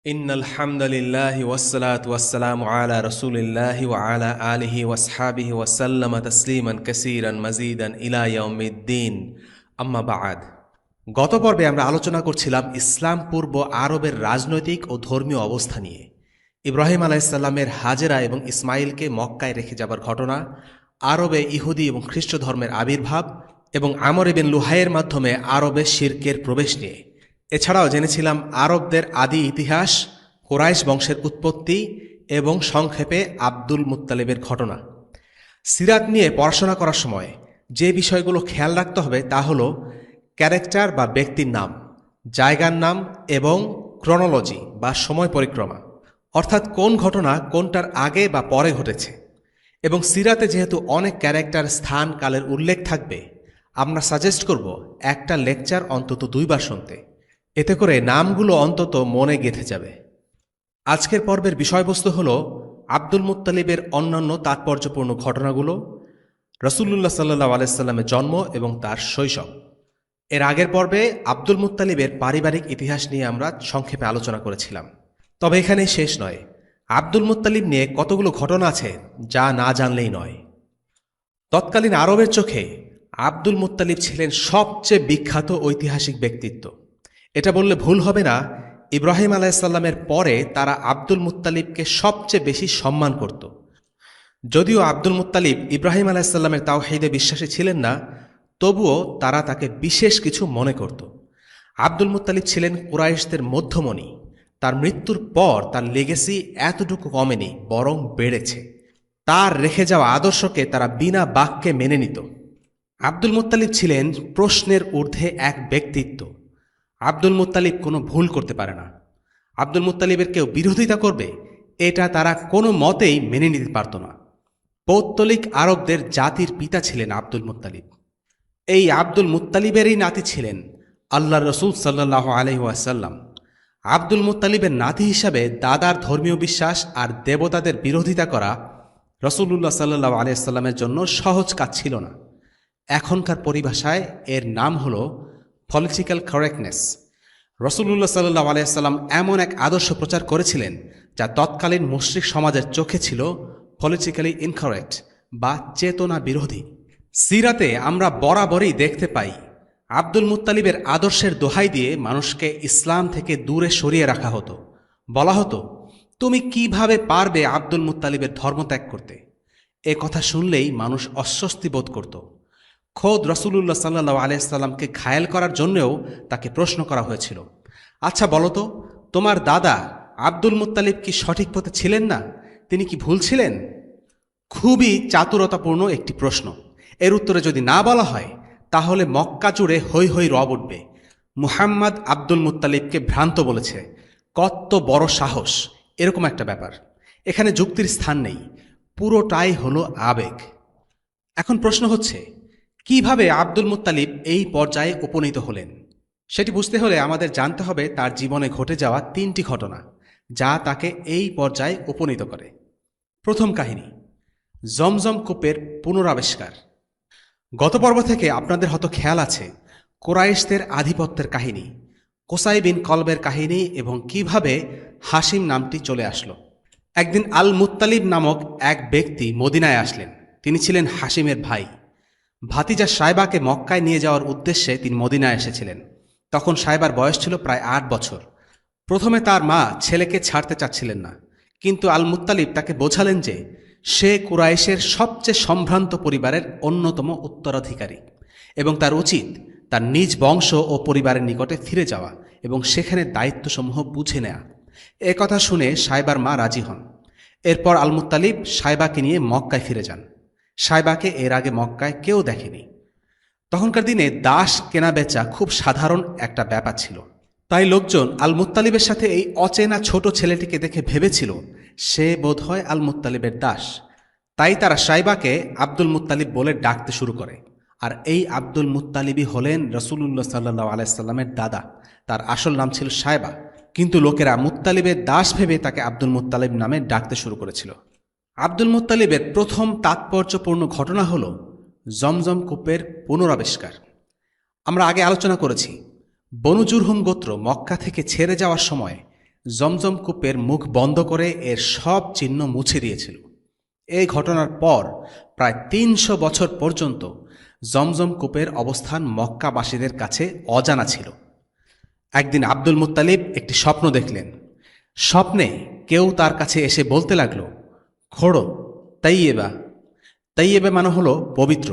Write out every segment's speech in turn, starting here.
ইন্নাল হামদালিল্লাহি ওয়াসসালাতু ওয়াসসালামু আলা রাসূলিল্লাহি ওয়া আলা আলিহি ওয়াসহাবিহি ওয়া সাল্লামা তাসলিমান কাসীরান মাজিদান ইলা ইয়াউমিদ্দিন। আম্মা বা'দ। গত পর্বে আমরা আলোচনা করছিলাম ইসলাম পূর্ব আরবের রাজনৈতিক ও ধর্মীয় অবস্থা নিয়ে। ইব্রাহিম আলাইহিসসালামের হাজেরা এবং ইসমাইলকে মক্কায় রেখে যাবার ঘটনা, আরবে ইহুদি এবং খ্রিস্ট ধর্মের আবির্ভাব এবং আমর ইবনে লুহাইয়ের মাধ্যমে আরবে শিরকের প্রবেশ নিয়ে। এছাড়াও জেনেছিলাম আরবদের আদি ইতিহাস, কুরাইশ বংশের উৎপত্তি এবং সংক্ষেপে আব্দুল মুত্তালিবের ঘটনা। সিরাত নিয়ে পড়াশোনা করার সময় যে বিষয়গুলো খেয়াল রাখতে হবে তা হল ক্যারেক্টার বা ব্যক্তির নাম, জায়গার নাম এবং ক্রনোলজি বা সময় পরিক্রমা, অর্থাৎ কোন ঘটনা কোনটার আগে বা পরে ঘটেছে। এবং সিরাতে যেহেতু অনেক ক্যারেক্টার, স্থান, কালের উল্লেখ থাকবে, আমরা সাজেস্ট করব একটা লেকচার অন্তত 2 বার শুনতে। এতে করে নামগুলো অন্তত মনে গেঁথে যাবে। আজকের পর্বের বিষয়বস্তু হল আব্দুল মুত্তালিবের অন্যান্য তাৎপর্যপূর্ণ ঘটনাগুলো, রাসূলুল্লাহ সাল্লাল্লাহু আলাইহি সাল্লামের জন্ম এবং তার শৈশব। এর আগের পর্বে আব্দুল মুত্তালিবের পারিবারিক ইতিহাস নিয়ে আমরা সংক্ষেপে আলোচনা করেছিলাম। তবে এখানেই শেষ নয়, আব্দুল মুত্তালিব নিয়ে কতগুলো ঘটনা আছে যা না জানলেই নয়। তৎকালীন আরবের চোখে আব্দুল মুত্তালিব ছিলেন সবচেয়ে বিখ্যাত ঐতিহাসিক ব্যক্তিত্ব। এটা বললে ভুল হবে না, ইব্রাহিম আলাইহিসসালামের পরে তারা আব্দুল মুত্তালিবকে সবচেয়ে বেশি সম্মান করত। যদিও আব্দুল মুত্তালিব ইব্রাহিম আলাইহিসসালামের তাওহীদে বিশ্বাসী ছিলেন না, তবুও তারা তাকে বিশেষ কিছু মনে করত। আব্দুল মুত্তালিব ছিলেন কুরাইশদের মধ্যমণি। তার মৃত্যুর পর তার লেগেসি এতটুকু কমেনি, বরং বেড়েছে। তার রেখে যাওয়া আদর্শকে তারা বিনা বাক্যে মেনে নিত। আব্দুল মুত্তালিব ছিলেন প্রশ্নের ঊর্ধ্বে এক ব্যক্তিত্ব। আব্দুল মুত্তালিব কোনো ভুল করতে পারে না। আব্দুল মুত্তালিবের কেউ বিরোধিতা করবে, এটা তারা কোনো মতেই মেনে নিতে পারত না। পৌত্তলিক আরবদের জাতির পিতা ছিলেন আব্দুল মুত্তালিব। এই আব্দুল মুত্তালিবেরই নাতি ছিলেন আল্লাহর রাসূল সাল্লাল্লাহু আলাইহি ওয়াসাল্লাম। আব্দুল মুত্তালিবের নাতি হিসাবে দাদার ধর্মীয় বিশ্বাস আর দেবতাদের বিরোধিতা করা রাসূলুল্লাহ সাল্লাল্লাহু আলাইহি ওয়াসাল্লামের জন্য সহজ কাজ ছিল না। এখনকার পরিভাষায় এর নাম হল পলিটিক্যাল কারেক্টনেস। রাসূলুল্লাহ সাল্লাল্লাহু আলাইহি ওয়াসাল্লাম এমন এক আদর্শ প্রচার করেছিলেন যা তৎকালীন মুশরিক সমাজের চোখে ছিল পলিটিক্যালি ইনকারেক্ট বা চেতনা বিরোধী। সিরাতে আমরা বরাবরই দেখতে পাই আব্দুল মুত্তালিবের আদর্শের দোহাই দিয়ে মানুষকে ইসলাম থেকে দূরে সরিয়ে রাখা হতো। বলা হতো, তুমি কিভাবে পারবে আব্দুল মুত্তালিবের ধর্মত্যাগ করতে? এ কথা শুনলেই মানুষ অস্বস্তি বোধ করত। খোদ রাসূলুল্লাহ সাল্লাল্লাহু আলাইহি সাল্লামকে ঘায়েল করার জন্যও তাকে প্রশ্ন করা হয়েছিল, আচ্ছা বলো তো, তোমার দাদা আব্দুল মুত্তালিব কি সঠিক পথে ছিলেন না? তিনি কি ভুল ছিলেন? খুবই চাতুরতাপূর্ণ একটি প্রশ্ন। এর উত্তরে যদি না বলা হয়, তাহলে মক্কা জুড়ে হৈ হৈ রব উঠবে। মুহাম্মদ আব্দুল মুত্তালিবকে ভ্রান্ত বলেছে, কত বড় সাহস, এরকম একটা ব্যাপার। এখানে যুক্তির স্থান নেই, পুরোটাই হলো আবেগ। এখন প্রশ্ন হচ্ছে, কিভাবে আব্দুল মুত্তালিব এই পর্যায়ে উপনীত হলেন? সেটি বুঝতে হলে আমাদের জানতে হবে তার জীবনে ঘটে যাওয়া 3টি ঘটনা যা তাকে এই পর্যায়ে উপনীত করে। প্রথম কাহিনী, জমজম কূপের পুনরাবিষ্কার। গত পর্ব থেকে আপনাদের হয়তো খেয়াল আছে কুরাইশদের আধিপত্যের কাহিনী, কোসাই বিন কলবের কাহিনী এবং কিভাবে হাসিম নামটি চলে আসলো। একদিন আল মুত্তালিব নামক এক ব্যক্তি মদিনায় আসলেন। তিনি ছিলেন হাসিমের ভাই। ভাতিজা সাইবাকে মক্কায় নিয়ে যাওয়ার উদ্দেশ্যে তিনি মদিনায় এসেছিলেন। তখন সাইবার বয়স ছিল প্রায় 8 বছর। প্রথমে তার মা ছেলেকে ছাড়তে চাচ্ছিলেন না, কিন্তু আল মুত্তালিব তাকে বোঝালেন যে সে কুরাইশের সবচেয়ে সম্ভ্রান্ত পরিবারের অন্যতম উত্তরাধিকারী এবং তার উচিত তার নিজ বংশ ও পরিবারের নিকটে ফিরে যাওয়া এবং সেখানে দায়িত্বসমূহ বুঝে নেয়া। এ কথা শুনে সাইবার মা রাজি হন। এরপর আল মুত্তালিব সাইবাকে নিয়ে মক্কায় ফিরে যান। সাইবাকে এর আগে মক্কায় কেউ দেখেনি। তখনকার দিনে দাস কেনা বেচা খুব সাধারণ একটা ব্যাপার ছিল। তাই লোকজন আল মুত্তালিবের সাথে এই অচেনা ছোট ছেলেটিকে দেখে ভেবেছিল সে বোধহয় আল মুত্তালিবের দাস। তাই তারা সাইবাকে আব্দুল মুত্তালিব বলে ডাকতে শুরু করে। আর এই আব্দুল মুত্তালিবই হলেন রাসূলুল্লাহ সাল্লাল্লাহু আলাইহি সাল্লামের দাদা। তার আসল নাম ছিল সাইবা, কিন্তু লোকেরা মুত্তালিবের দাস ভেবে তাকে আব্দুল মুত্তালিব নামে ডাকতে শুরু করেছিল। আব্দুল মুত্তালিবের প্রথম তাৎপর্যপূর্ণ ঘটনা হল জমজম কূপের পুনরাবিষ্কার। আমরা আগে আলোচনা করেছি বনু জুরহুম গোত্র মক্কা থেকে ছেড়ে যাওয়ার সময় জমজম কূপের মুখ বন্ধ করে এর সব চিহ্ন মুছে দিয়েছিল। এই ঘটনার পর প্রায় ৩০০ বছর পর্যন্ত জমজম কূপের অবস্থান মক্কাবাসীদের কাছে অজানা ছিল। একদিন আব্দুল মুত্তালিব একটি স্বপ্ন দেখলেন। স্বপ্নে কেউ তার কাছে এসে বলতে লাগল, খোড়ো তাইয়েবা। তাইয়েবা মানে হলো পবিত্র।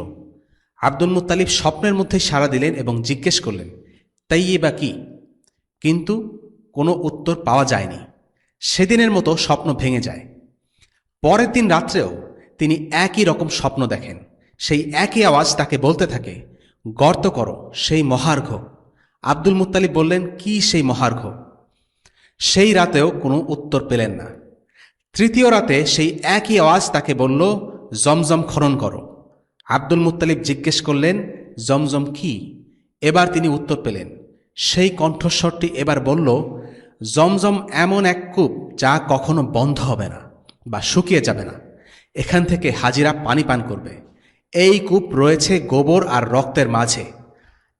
আব্দুল মুত্তালিব স্বপ্নের মধ্যেই সাড়া দিলেন এবং জিজ্ঞেস করলেন, তাইয়েবা কি? কিন্তু কোনো উত্তর পাওয়া যায়নি। সেদিনের মতো স্বপ্ন ভেঙে যায়। পরের দিন রাত্রেও তিনি একই রকম স্বপ্ন দেখেন। সেই একই আওয়াজ তাকে বলতে থাকে, গর্ত করো সেই মহার্ঘ। আব্দুল মুত্তালিব বললেন, কি সেই মহার্ঘ? সেই রাতেও কোনো উত্তর পেলেন না। তৃতীয় রাতে সেই একই আওয়াজ তাকে বলল, জমজম খনন করো। আব্দুল মুত্তালিব জিজ্ঞেস করলেন, জমজম কি? এবার তিনি উত্তর পেলেন। সেই কণ্ঠস্বরটি এবার বলল, জমজম এমন এক কূপ যা কখনো বন্ধ হবে না বা শুকিয়ে যাবে না। এখান থেকে হাজিরা পানি পান করবে। এই কূপ রয়েছে গোবর আর রক্তের মাঝে।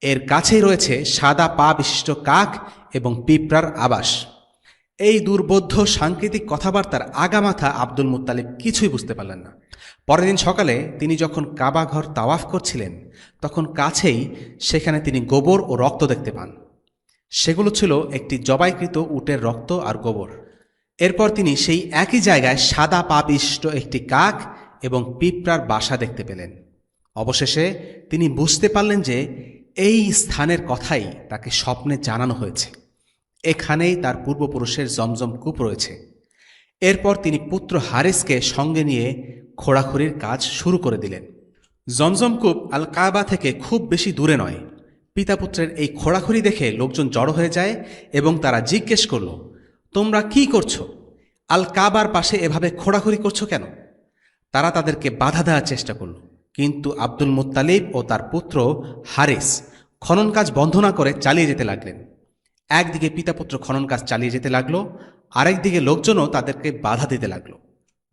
এর কাছেই রয়েছে সাদা পা বিশিষ্ট কাক এবং পিঁপড়ার আবাস। এই দুর্বোধ্য সাংকেতিক কথাবার্তার আগামাথা আব্দুল মুত্তালিব কিছুই বুঝতে পারলেন না। পরের দিন সকালে তিনি যখন কাবা ঘর তাওয়াফ করছিলেন, তখন কাছেই সেখানে তিনি গোবর ও রক্ত দেখতে পান। সেগুলো ছিল একটি জবাইকৃত উটের রক্ত আর গোবর। এরপর তিনি সেই একই জায়গায় সাদা পা বিশিষ্ট একটি কাক এবং পিঁপড়ার বাসা দেখতে পেলেন। অবশেষে তিনি বুঝতে পারলেন যে এই স্থানের কথাই তাকে স্বপ্নে জানানো হয়েছে। এখানেই তার পূর্বপুরুষের জমজম কূপ রয়েছে। এরপর তিনি পুত্র হারিসকে সঙ্গে নিয়ে খোঁড়াখুড়ির কাজ শুরু করে দিলেন। জমজম কূপ আল কাবা থেকে খুব বেশি দূরে নয়। পিতা পুত্রের এই খোঁড়াখুড়ি দেখে লোকজন জড়ো হয়ে যায় এবং তারা জিজ্ঞেস করল, তোমরা কি করছো? আল কাবার পাশে এভাবে খোঁড়াখুড়ি করছো কেন? তারা তাদেরকে বাধা দেওয়ার চেষ্টা করল, কিন্তু আব্দুল মুত্তালিব ও তার পুত্র হারিস খনন কাজ বন্ধ না করে চালিয়ে যেতে লাগলেন। একদিকে পিতাপুত্র খনন কাজ চালিয়ে যেতে লাগলো, আরেকদিকে লোকজনও তাদেরকে বাধা দিতে লাগলো।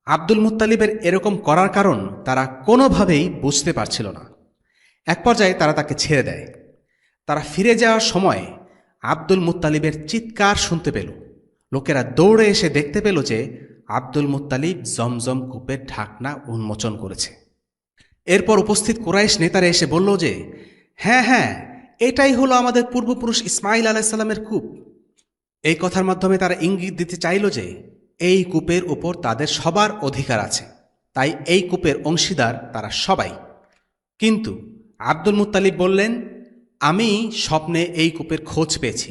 আব্দুল মুত্তালিবের এরকম করার কারণ তারা কোনোভাবেই বুঝতে পারছিল না। এক পর্যায়ে তারা তাকে ছেড়ে দেয়। তারা ফিরে যাওয়ার সময় আব্দুল মুত্তালিবের চিৎকার শুনতে পেল। লোকেরা দৌড়ে এসে দেখতে পেল যে আব্দুল মুত্তালিব জমজম কূপের ঢাকনা উন্মোচন করেছে। এরপর উপস্থিত কুরাইশ নেতারা এসে বলল যে, হ্যাঁ হ্যাঁ, এটাই হলো আমাদের পূর্বপুরুষ ইসমাইল আলাইসাল্লামের কূপ। এই কথার মাধ্যমে তারা ইঙ্গিত দিতে চাইল যে এই কূপের উপর তাদের সবার অধিকার আছে, তাই এই কূপের অংশীদার তারা সবাই। কিন্তু আব্দুল মুত্তালিব বললেন, আমি স্বপ্নে এই কূপের খোঁজ পেয়েছি,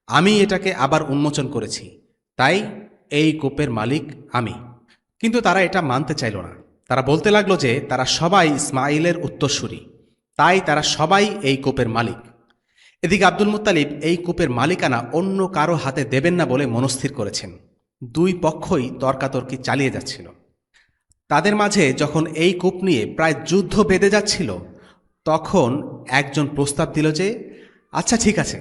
আমি এটাকে আবার উন্মোচন করেছি, তাই এই কূপের মালিক আমি। কিন্তু তারা এটা মানতে চাইল না। তারা বলতে লাগলো যে তারা সবাই ইসমাইলের উত্তরসূরি, তাই তারা সবাই এই কূপের মালিক। এদিকে আব্দুল মুত্তালিব এই কূপের মালিকানা অন্য কারো হাতে দেবেন না বলে মনস্থির করেছেন। দুই পক্ষই তর্কাতর্কি চালিয়ে যাচ্ছিল। তাদের মাঝে যখন এই কূপ নিয়ে প্রায় যুদ্ধ বেঁধে যাচ্ছিল, তখন একজন প্রস্তাব দিল যে, আচ্ছা ঠিক আছে,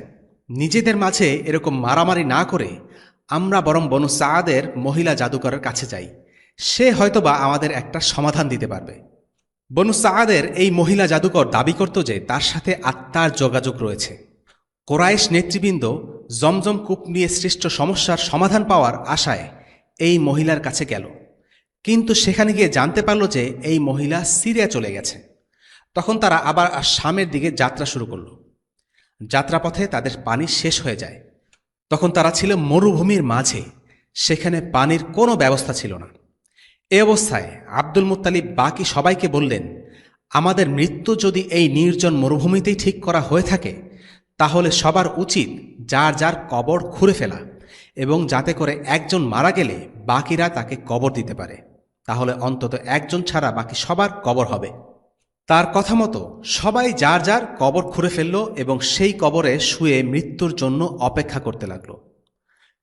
নিজেদের মাঝে এরকম মারামারি না করে আমরা বরং বনু সাআদের মহিলা জাদুকরের কাছে যাই, সে হয়তোবা আমাদের একটা সমাধান দিতে পারবে। বনু সাআদের এই মহিলা জাদুকর দাবি করত যে তার সাথে আত্মার যোগাযোগ রয়েছে। কোরাইশ নেতৃবৃন্দ জমজম কূপ নিয়ে সৃষ্ট সমস্যার সমাধান পাওয়ার আশায় এই মহিলার কাছে গেল, কিন্তু সেখানে গিয়ে জানতে পারল যে এই মহিলা সিরিয়া চলে গেছে। তখন তারা আবার শামের দিকে যাত্রা শুরু করল। যাত্রাপথে তাদের পানি শেষ হয়ে যায়। তখন তারা ছিল মরুভূমির মাঝে, সেখানে পানির কোনো ব্যবস্থা ছিল না। এ অবস্থায় আব্দুল মুত্তালিব বাকি সবাইকে বললেন, আমাদের মৃত্যু যদি এই নির্জন মরুভূমিতেই ঠিক করা হয়ে থাকে, তাহলে সবার উচিত যার যার কবর খুঁড়ে ফেলা, এবং যাতে করে একজন মারা গেলে বাকিরা তাকে কবর দিতে পারে, তাহলে অন্তত একজন ছাড়া বাকি সবার কবর হবে। তার কথা মতো সবাই যার যার কবর খুঁড়ে ফেলল এবং সেই কবরে শুয়ে মৃত্যুর জন্য অপেক্ষা করতে লাগল।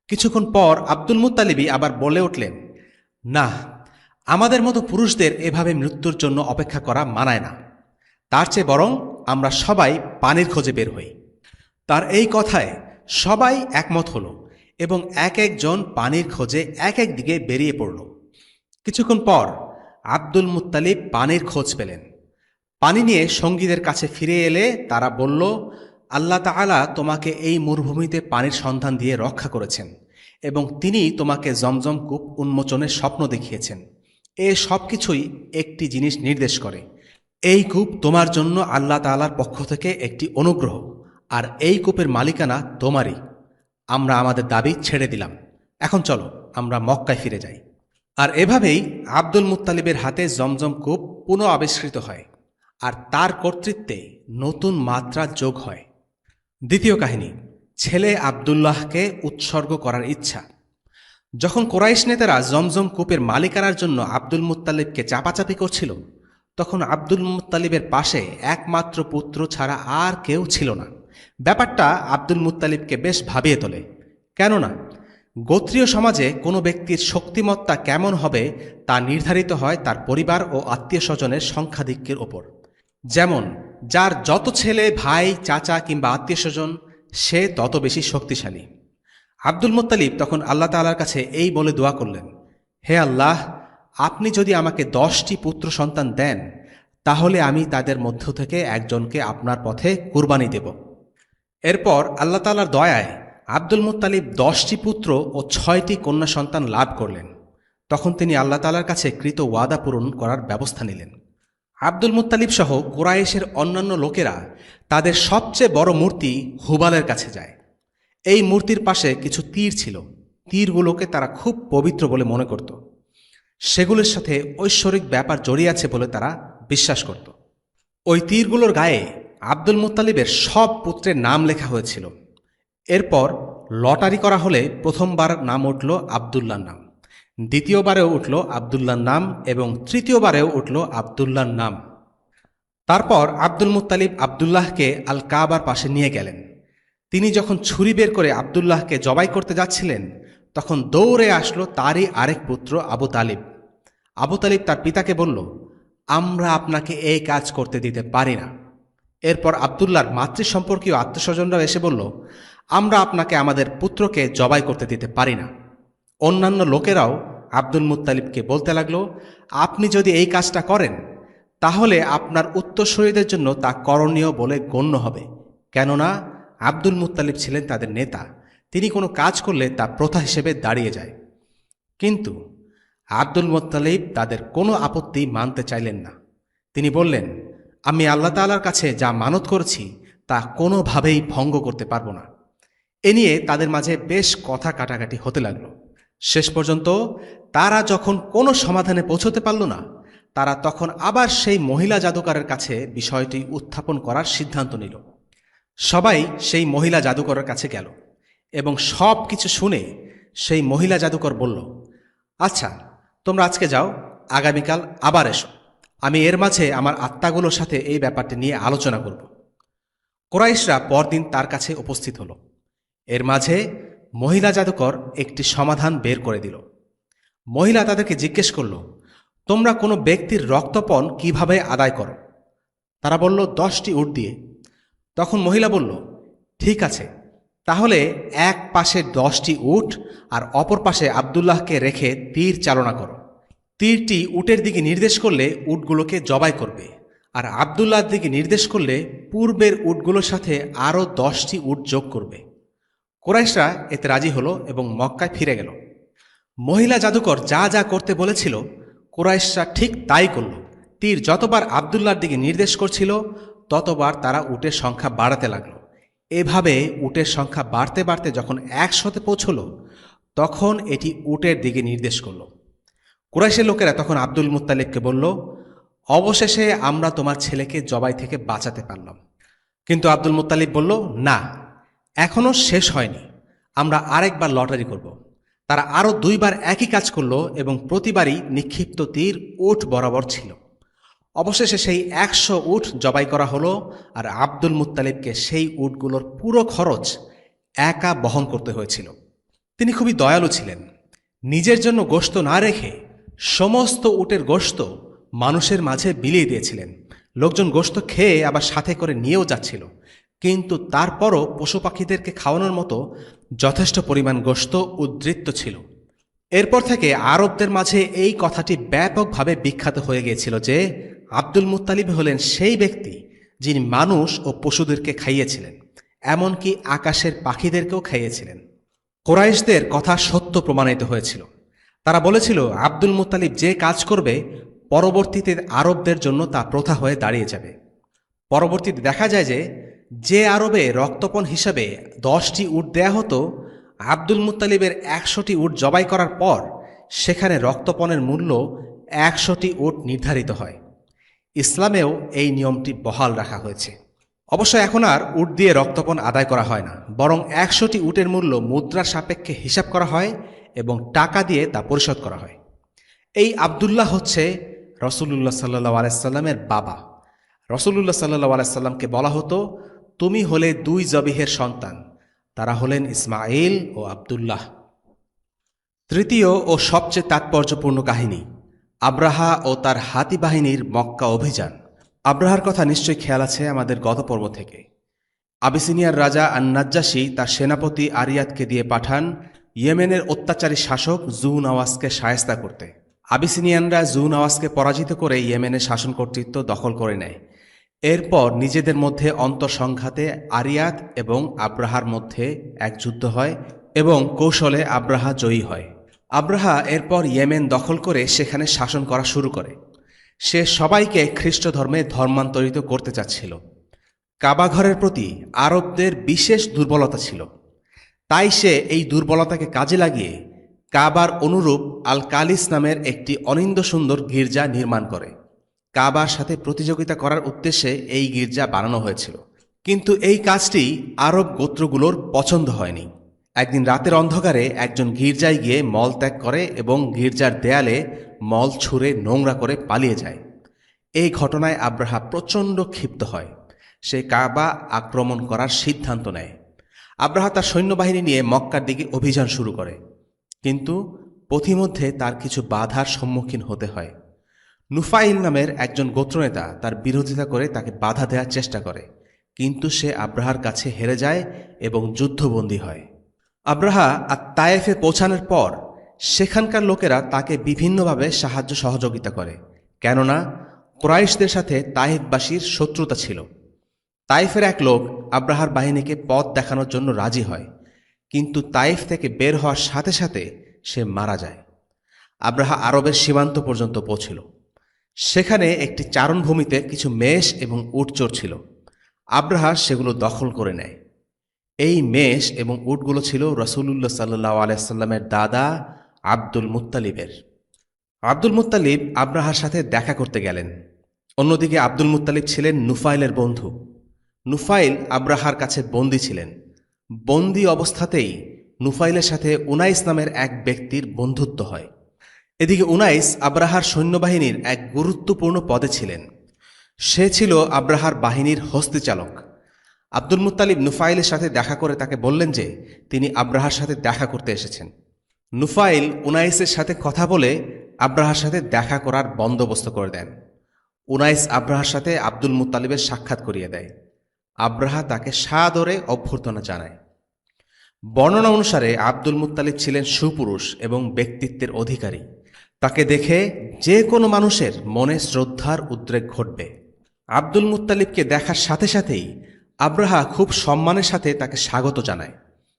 কিছুক্ষণ পর আব্দুল মুত্তালিবই আবার বলে উঠলেন, না, আমাদের মতো পুরুষদের এভাবে মৃত্যুর জন্য অপেক্ষা করা মানায় না, তার চেয়ে বরং আমরা সবাই পানির খোঁজে বের হই। তার এই কথায় সবাই একমত হল এবং এক একজন পানির খোঁজে এক এক দিকে বেরিয়ে পড়ল। কিছুক্ষণ পর আব্দুল মুত্তালিব পানির খোঁজ পেলেন। পানি নিয়ে সঙ্গীদের কাছে ফিরে এলে তারা বলল, আল্লাহ তাআলা তোমাকে এই মরুভূমিতে পানির সন্ধান দিয়ে রক্ষা করেছেন, এবং তিনি তোমাকে জমজম কূপ উন্মোচনের স্বপ্ন দেখিয়েছেন। এ সব কিছুই একটি জিনিস নির্দেশ করে, এই কূপ তোমার জন্য আল্লাহ তাআলার পক্ষ থেকে একটি অনুগ্রহ, আর এই কূপের মালিকানা তোমারই। আমরা আমাদের দাবি ছেড়ে দিলাম, এখন চলো আমরা মক্কায় ফিরে যাই। আর এভাবেই আব্দুল মুত্তালিবের হাতে জমজম কূপ পুনঃ আবিষ্কৃত হয়, আর তার কর্তৃত্বে নতুন মাত্রা যোগ হয়। দ্বিতীয় কাহিনী, ছেলে আব্দুল্লাহকে উৎসর্গ করার ইচ্ছা। যখন কোরাইশ নেতারা জমজম কূপের মালিকানার জন্য আব্দুল মুত্তালিবকে চাপাচাপি করছিল, তখন আব্দুল মুত্তালিবের পাশে একমাত্র পুত্র ছাড়া আর কেউ ছিল না। ব্যাপারটা আব্দুল মুত্তালিবকে বেশ ভাবিয়ে তোলে। কেননা গোত্রীয় সমাজে কোনো ব্যক্তির শক্তিমত্তা কেমন হবে তা নির্ধারিত হয় তার পরিবার ও আত্মীয় স্বজনের সংখ্যাধিক্যের ওপর। যেমন যার যত ছেলে, ভাই, চাচা কিংবা আত্মীয় স্বজন, সে তত বেশি শক্তিশালী। আব্দুল মুত্তালিব তখন আল্লাহ তাআলার কাছে এই বলে দোয়া করলেন, হে আল্লাহ, আপনি যদি আমাকে 10টি পুত্র সন্তান দেন, তাহলে আমি তাদের মধ্য থেকে একজনকে আপনার পথে কুরবানি দেব। এরপর আল্লাহ তাআলার দয়ায় আব্দুল মুত্তালিব 10টি পুত্র ও 6টি কন্যা সন্তান লাভ করলেন। তখন তিনি আল্লাহ তাআলার কাছে কৃত ওয়াদা পূরণ করার ব্যবস্থা নিলেন। আব্দুল মুত্তালিব সহ কুরাইশের অন্যান্য লোকেরা তাদের সবচেয়ে বড় মূর্তি হুবালের কাছে যায়। এই মূর্তির পাশে কিছু তীর ছিল। তীরগুলোকে তারা খুব পবিত্র বলে মনে করত। সেগুলোর সাথে ঐশ্বরিক ব্যাপার জড়িয়ে আছে বলে তারা বিশ্বাস করত। ওই তীরগুলোর গায়ে আব্দুল মুত্তালিবের সব পুত্রের নাম লেখা হয়েছিল। এরপর লটারি করা হলে প্রথমবার নাম উঠল আবদুল্লাহর নাম, দ্বিতীয়বারেও উঠল আবদুল্লাহর নাম এবং তৃতীয়বারেও উঠল আবদুল্লাহর নাম। তারপর আব্দুল মুত্তালিব আবদুল্লাহকে আল কাবার পাশে নিয়ে গেলেন। তিনি যখন ছুরি বের করে আবদুল্লাহকে জবাই করতে যাচ্ছিলেন, তখন দৌড়ে আসলো তারই আরেক পুত্র আবু তালিব। আবু তালিব তার পিতাকে বলল, আমরা আপনাকে এই কাজ করতে দিতে পারি না। এরপর আবদুল্লাহর মাতৃ সম্পর্কীয় আত্মীয়স্বজনরাও এসে বলল, আমরা আপনাকে আমাদের পুত্রকে জবাই করতে দিতে পারি না। অন্যান্য লোকেরাও আব্দুল মুত্তালিবকে বলতে লাগল, আপনি যদি এই কাজটা করেন, তাহলে আপনার উত্তরসূরিদের জন্য তা করণীয় বলে গণ্য হবে, কেননা আব্দুল মুত্তালিব ছিলেন তাদের নেতা। তিনি কোনো কাজ করলে তা প্রথা হিসেবে দাঁড়িয়ে যায়। কিন্তু আব্দুল মুত্তালিব তাদের কোনো আপত্তি মানতে চাইলেন না। তিনি বললেন, আমি আল্লাহ তাআলার কাছে যা মানত করেছি তা কোনোভাবেই ভঙ্গ করতে পারবো না। এ নিয়ে তাদের মাঝে বেশ কথা কাটাকাটি হতে লাগল। শেষ পর্যন্ত তারা যখন কোনো সমাধানে পৌঁছতে পারল না, তারা তখন আবার সেই মহিলা জাদুকরের কাছে বিষয়টি উত্থাপন করার সিদ্ধান্ত নিল। সবাই সেই মহিলা জাদুকরের কাছে গেল এবং সব কিছু শুনে সেই মহিলা জাদুকর বলল, আচ্ছা, তোমরা আজকে যাও, আগামীকাল আবার এসো, আমি এর মাঝে আমার আত্মাগুলোর সাথে এই ব্যাপারটি নিয়ে আলোচনা করব। কুরাইশরা পরদিন তার কাছে উপস্থিত হল। এর মাঝে মহিলা জাদুকর একটি সমাধান বের করে দিল। মহিলা তাদেরকে জিজ্ঞেস করল, তোমরা কোনো ব্যক্তির রক্তপণ কিভাবে আদায় করো? তারা বলল, 10টি উট দিয়ে। তখন মহিলা বলল, ঠিক আছে, তাহলে এক পাশে 10টি উট আর অপর পাশে আবদুল্লাহকে রেখে তীর চালনা করো। তীরটি উটের দিকে নির্দেশ করলে উটগুলোকে জবাই করবে, আর আবদুল্লাহর দিকে নির্দেশ করলে পূর্বের উটগুলোর সাথে আরও 10টি উট যোগ করবে। কুরাইশরা এতে রাজি হলো এবং মক্কায় ফিরে গেল। মহিলা জাদুকর যা যা করতে বলেছিল, কুরাইশরা ঠিক তাই করল। তীর যতবার আবদুল্লাহর দিকে নির্দেশ করছিল, ততবার তারা উটের সংখ্যা বাড়াতে লাগল। এভাবে উটের সংখ্যা বাড়তে বাড়তে যখন 100-তে পৌঁছল, তখন এটি উটের দিকে নির্দেশ করল। কুরাইশের লোকেরা তখন আব্দুল মুত্তালিবকে বলল, অবশেষে আমরা তোমার ছেলেকে জবাই থেকে বাঁচাতে পারলাম। কিন্তু আব্দুল মুত্তালিব বলল, না, এখনও শেষ হয়নি, আমরা আরেকবার লটারি করব। তারা আরও 2বার একই কাজ করল এবং প্রতিবারই নিক্ষিপ্ত তীর উট বরাবর ছিল। অবশেষে সেই 100 উট জবাই করা হলো, আর আব্দুল মুত্তালিবকে সেই উটগুলোর পুরো খরচ একা বহন করতে হয়েছিল। তিনি খুবই দয়ালু ছিলেন। নিজের জন্য গোশত না রেখে সমস্ত উটের গোশত মানুষের মাঝে বিলিয়ে দিয়েছিলেন। লোকজন গোশত খেয়ে আবার সাথে করে নিয়েও যাচ্ছিল, কিন্তু তারপরও পশু পাখিদেরকে খাওয়ানোর মতো যথেষ্ট পরিমাণ গোশত উদ্বৃত্ত ছিল। এরপর থেকে আরবদের মাঝে এই কথাটি ব্যাপকভাবে বিখ্যাত হয়ে গিয়েছিল যে আব্দুল মুত্তালিব হলেন সেই ব্যক্তি যিনি মানুষ ও পশুদেরকে খাইয়েছিলেন, এমনকি আকাশের পাখিদেরকেও খাইয়েছিলেন। কুরাইশদের কথা সত্য প্রমাণিত হয়েছিল। তারা বলেছিল আব্দুল মুত্তালিব যে কাজ করবে পরবর্তীতে আরবদের জন্য তা প্রথা হয়ে দাঁড়িয়ে যাবে। পরবর্তীতে দেখা যায় যে আরবে রক্তপণ হিসাবে 10টি উট দেয়া হতো, আব্দুল মুত্তালিবের 100টি উট জবাই করার পর সেখানে রক্তপণের মূল্য 100টি উট নির্ধারিত হয়। ইসলামেও এই নিয়মটি বহাল রাখা হয়েছে। অবশ্য এখন আর উট দিয়ে রক্তপণ আদায় করা হয় না, বরং 100টি উটের মূল্য মুদ্রার সাপেক্ষে হিসাব করা হয় এবং টাকা দিয়ে তা পরিশোধ করা হয়। এই আবদুল্লাহ হচ্ছে রসুলুল্লাহ সাল্লাহ আলাইসাল্লামের বাবা। রসুলুল্লাহ সাল্লাহ আলাইসাল্লামকে বলা হতো, তুমি হলে 2 জবিহের সন্তান। তারা হলেন ইসমাইল ও আবদুল্লাহ। তৃতীয় ও সবচেয়ে তাৎপর্যপূর্ণ কাহিনী, আব্রাহা ও তার হাতি বাহিনীর মক্কা অভিযান। আব্রাহার কথা নিশ্চয়ই খেয়াল আছে আমাদের গত পর্ব থেকে। আবিসিনিয়ার রাজা আন-নাজ্জাশী তার সেনাপতি আরিয়াতকে দিয়ে পাঠান ইয়েমেনের অত্যাচারী শাসক জু নওয়াজকে শায়েস্তা করতে। আবিসিনিয়ানরা জু নওয়াজকে পরাজিত করে ইয়েমেনের শাসন কর্তৃত্ব দখল করে নেয়। এরপর নিজেদের মধ্যে অন্তঃসংঘাতে আরিয়াত এবং আব্রাহার মধ্যে এক যুদ্ধ হয় এবং কৌশলে আব্রাহা জয়ী হয়। আব্রাহা এরপর ইয়েমেন দখল করে সেখানে শাসন করা শুরু করে। সে সবাইকে খ্রিস্ট ধর্মে ধর্মান্তরিত করতে চাচ্ছিল। কাবাঘরের প্রতি আরবদের বিশেষ দুর্বলতা ছিল, তাই সে এই দুর্বলতাকে কাজে লাগিয়ে কাবার অনুরূপ আল কালিস নামের একটি অনিন্দ সুন্দর গির্জা নির্মাণ করে। কাবার সাথে প্রতিযোগিতা করার উদ্দেশ্যে এই গির্জা বানানো হয়েছিল, কিন্তু এই কাজটি আরব গোত্রগুলোর পছন্দ হয়নি। একদিন রাতের অন্ধকারে একজন গির্জায় গিয়ে মল ত্যাগ করে এবং গির্জার দেয়ালে মল ছুঁড়ে নোংরা করে পালিয়ে যায়। এই ঘটনায় আব্রাহা প্রচণ্ড ক্ষিপ্ত হয়। সে কাবা আক্রমণ করার সিদ্ধান্ত নেয়। আব্রাহা তার সৈন্যবাহিনী নিয়ে মক্কার দিকে অভিযান শুরু করে, কিন্তু পথিমধ্যে তার কিছু বাধার সম্মুখীন হতে হয়। নুফাইল নামের একজন গোত্রনেতা তার বিরোধিতা করে তাকে বাধা দেওয়ার চেষ্টা করে, কিন্তু সে আব্রাহার কাছে হেরে যায় এবং যুদ্ধবন্দী হয়। আব্রাহা তায়েফে পৌঁছানোর পর সেখানকার লোকেরা তাকে বিভিন্নভাবে সাহায্য সহযোগিতা করে, কেননা কুরাইশদের সাথে তায়েফবাসীর শত্রুতা ছিল। তাইফের এক লোক আব্রাহার বাহিনীকে পথ দেখানোর জন্য রাজি হয়, কিন্তু তাইফ থেকে বের হওয়ার সাথে সাথে সে মারা যায়। আব্রাহা আরবের সীমান্ত পর্যন্ত পৌঁছিল। সেখানে একটি চারণভূমিতে কিছু মেষ এবং উট চড়ছিল। আব্রাহা সেগুলো দখল করে নেয়। এই মেষ এবং উটগুলো ছিল রসুলুল্লাহ সাল্লাহ আলাইসাল্লামের দাদা আব্দুল মুত্তালিবের। আব্দুল মুত্তালিব আব্রাহার সাথে দেখা করতে গেলেন। অন্যদিকে আব্দুল মুত্তালিব ছিলেন নুফাইলের বন্ধু। নুফাইল আব্রাহার কাছে বন্দী ছিলেন। বন্দী অবস্থাতেই নুফাইলের সাথে উনাইস নামের এক ব্যক্তির বন্ধুত্ব হয়। এদিকে উনাইস আব্রাহার সৈন্যবাহিনীর এক গুরুত্বপূর্ণ পদে ছিলেন। সে ছিল আব্রাহার বাহিনীর হস্তিচালক। আব্দুল মুত্তালিব নুফাইলের সাথে দেখা করে তাকে বললেন যে তিনি আব্রাহার সাথে দেখা করতে এসেছেন। নুফাইল উনাইসের সাথে কথা বলে আব্রাহার সাথে দেখা করার বন্দোবস্ত করে দেন। উনাইস আব্রাহার সাথে আব্দুল মুত্তালিবের সাক্ষাৎ করিয়ে দেয়। আব্রাহা তাকে সাদরে অভ্যর্থনা জানায়। বর্ণনা অনুসারে আব্দুল মুত্তালিব ছিলেন সুপুরুষ এবং ব্যক্তিত্বের অধিকারী। তাকে দেখে যে কোনো মানুষের মনে শ্রদ্ধার উদ্রেক ঘটবে। আব্দুল মুত্তালিবকে দেখার সাথে সাথেই আব্রাহা খুব সম্মানের সাথে তাকে স্বাগত জানায়,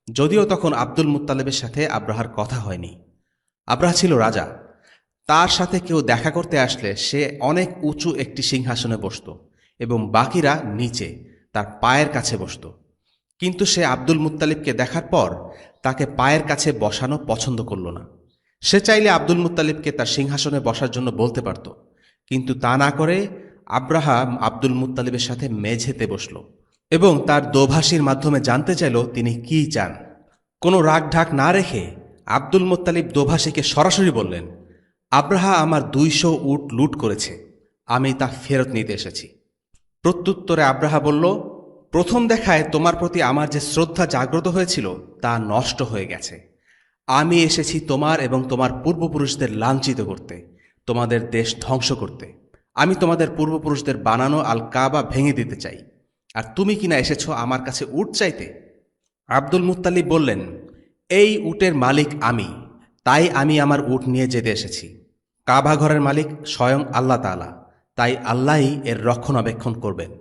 যদিও তখন আব্দুল মুত্তালিবের সাথে আব্রাহার কথা হয়নি। আব্রাহা ছিল রাজা। তার সাথে কেউ দেখা করতে আসলে সে অনেক উঁচু একটি সিংহাসনে বসত এবং বাকিরা নিচে তার পায়ের কাছে বসত। কিন্তু সে আব্দুল মুত্তালিবকে দেখার পর তাকে পায়ের কাছে বসানো পছন্দ করল না। সে চাইলে আব্দুল মুত্তালিবকে তার সিংহাসনে বসার জন্য বলতে পারত, কিন্তু তা না করে আব্রাহা আব্দুল মুত্তালিবের সাথে মেঝেতে বসল এবং তার দোভাষীর মাধ্যমে জানতে চাইল তিনি কি চান। কোনো রাগ ঢাক না রেখে আব্দুল মুত্তালিব দোভাষীকে সরাসরি বললেন, আব্রাহা আমার 200 উট লুট করেছে, আমি তা ফেরত নিতে এসেছি। প্রত্যুত্তরে আব্রাহা বলল, প্রথম দেখায় তোমার প্রতি আমার যে শ্রদ্ধা জাগ্রত হয়েছিল তা নষ্ট হয়ে গেছে। আমি এসেছি তোমার এবং তোমার পূর্বপুরুষদের লাঞ্ছিত করতে, তোমাদের দেশ ধ্বংস করতে। আমি তোমাদের পূর্বপুরুষদের বানানো আল কাবা ভেঙে দিতে চাই, আর তুমি কিনা এসেছ আমার কাছে উট চাইতে। আব্দুল মুত্তালিব বললেন, এই উটের মালিক আমি, তাই আমি আমার উট নিয়ে যেতে এসেছি। কাবা ঘরের মালিক স্বয়ং আল্লাহ তাআলা, তাই আল্লাহই এর রক্ষণাবেক্ষণ করবেন।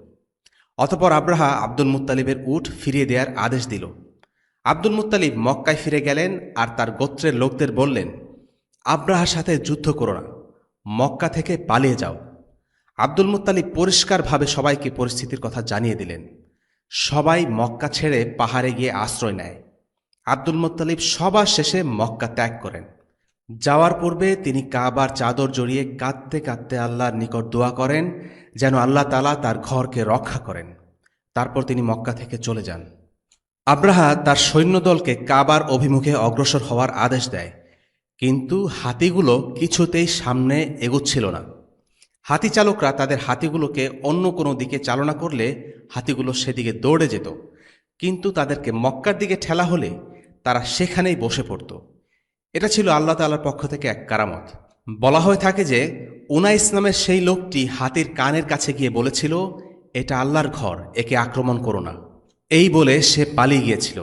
অতঃপর আব্রাহা আব্দুল মুত্তালিবের উট ফিরিয়ে দেওয়ার আদেশ দিল। আব্দুল মুত্তালিব মক্কায় ফিরে গেলেন আর তার গোত্রের লোকদের বললেন, আব্রাহার সাথে যুদ্ধ করো না, মক্কা থেকে পালিয়ে যাও। আব্দুল মুত্তালিব পরিষ্কারভাবে সবাইকে পরিস্থিতির কথা জানিয়ে দিলেন। সবাই মক্কা ছেড়ে পাহাড়ে গিয়ে আশ্রয় নেয়। আব্দুল মুত্তালিব সবার শেষে মক্কা ত্যাগ করেন। যাওয়ার পূর্বে তিনি কাবার চাদর জড়িয়ে কাঁদতে কাঁদতে আল্লাহর নিকট দোয়া করেন যেন আল্লাহ তাআলা তার ঘরকে রক্ষা করেন। তারপর তিনি মক্কা থেকে চলে যান। আব্রাহা তার সৈন্যদলকে কাবার অভিমুখে অগ্রসর হওয়ার আদেশ দেয়, কিন্তু হাতিগুলো কিছুতেই সামনে এগোচ্ছিল না। হাতি চালকরা তাদের হাতিগুলোকে অন্য কোনো দিকে চালনা করলে হাতিগুলো সেদিকে দৌড়ে যেত, কিন্তু তাদেরকে মক্কার দিকে ঠেলা হলে তারা সেখানেই বসে পড়ত। এটা ছিল আল্লাহ তাআলার পক্ষ থেকে এক কারামত। বলা হয়ে থাকে যে উনাইস নামের সেই লোকটি হাতির কানের কাছে গিয়ে বলেছিল, এটা আল্লাহর ঘর, একে আক্রমণ করো না। এই বলে সে পালিয়ে গিয়েছিল।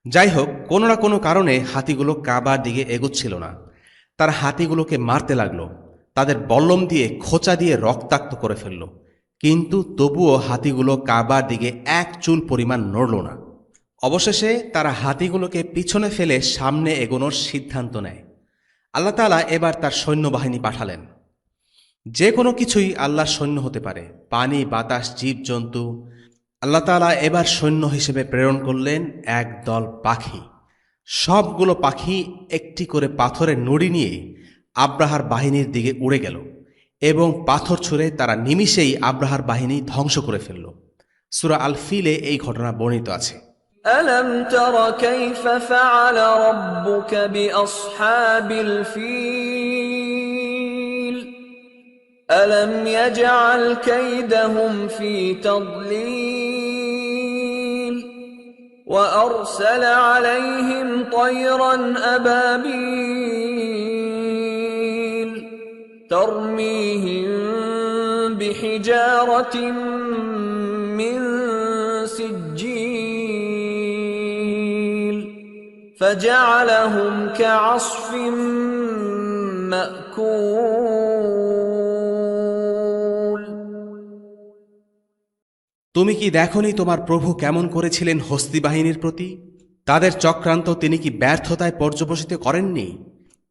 যাই হোক, কোনো না কোনো কারণে হাতিগুলো কাবার দিকে এগোচ্ছিল না। তারা হাতিগুলোকে মারতে লাগলো, তাদের বল্লম দিয়ে খোঁচা দিয়ে রক্তাক্ত করে ফেলল, কিন্তু তবুও হাতিগুলো কাবার দিকে এক চুল পরিমাণ নড়ল না। অবশেষে তারা হাতিগুলোকে পিছনে ফেলে সামনে এগোনোর সিদ্ধান্ত নেয়। আল্লাহ তাআলা এবার তার সৈন্যবাহিনী পাঠালেন। যে কোনো কিছুই আল্লাহর সৈন্য হতে পারে, পানি, বাতাস, জীবজন্তু। আল্লাহ তাআলা এবার সৈন্য হিসেবে প্রেরণ করলেন এক দল পাখি। সবগুলো পাখি একটি করে পাথরের নুড়ি নিয়ে আব্রাহার বাহিনীর দিকে উড়ে গেল এবং পাথর ছুঁড়ে তারা নিমিষেই আব্রাহার বাহিনী ধ্বংস করে ফেলল। সূরা আল ফিলে এই ঘটনা বর্ণিত আছে। ألم تر كيف فعل ربك بأصحاب الفيل ألم يجعل كيدهم في تضليل وأرسل عليهم طيرا أبابيل ترميهم بحجارة من سجيل فجعلهم كعصف مأكول তুমি কি দেখনি তোমার প্রভু কেমন করেছিলেন হস্তি বাহিনীর প্রতি? তাদের চক্রান্ত তিনি কি ব্যর্থতায় পর্যবসিত করেননি?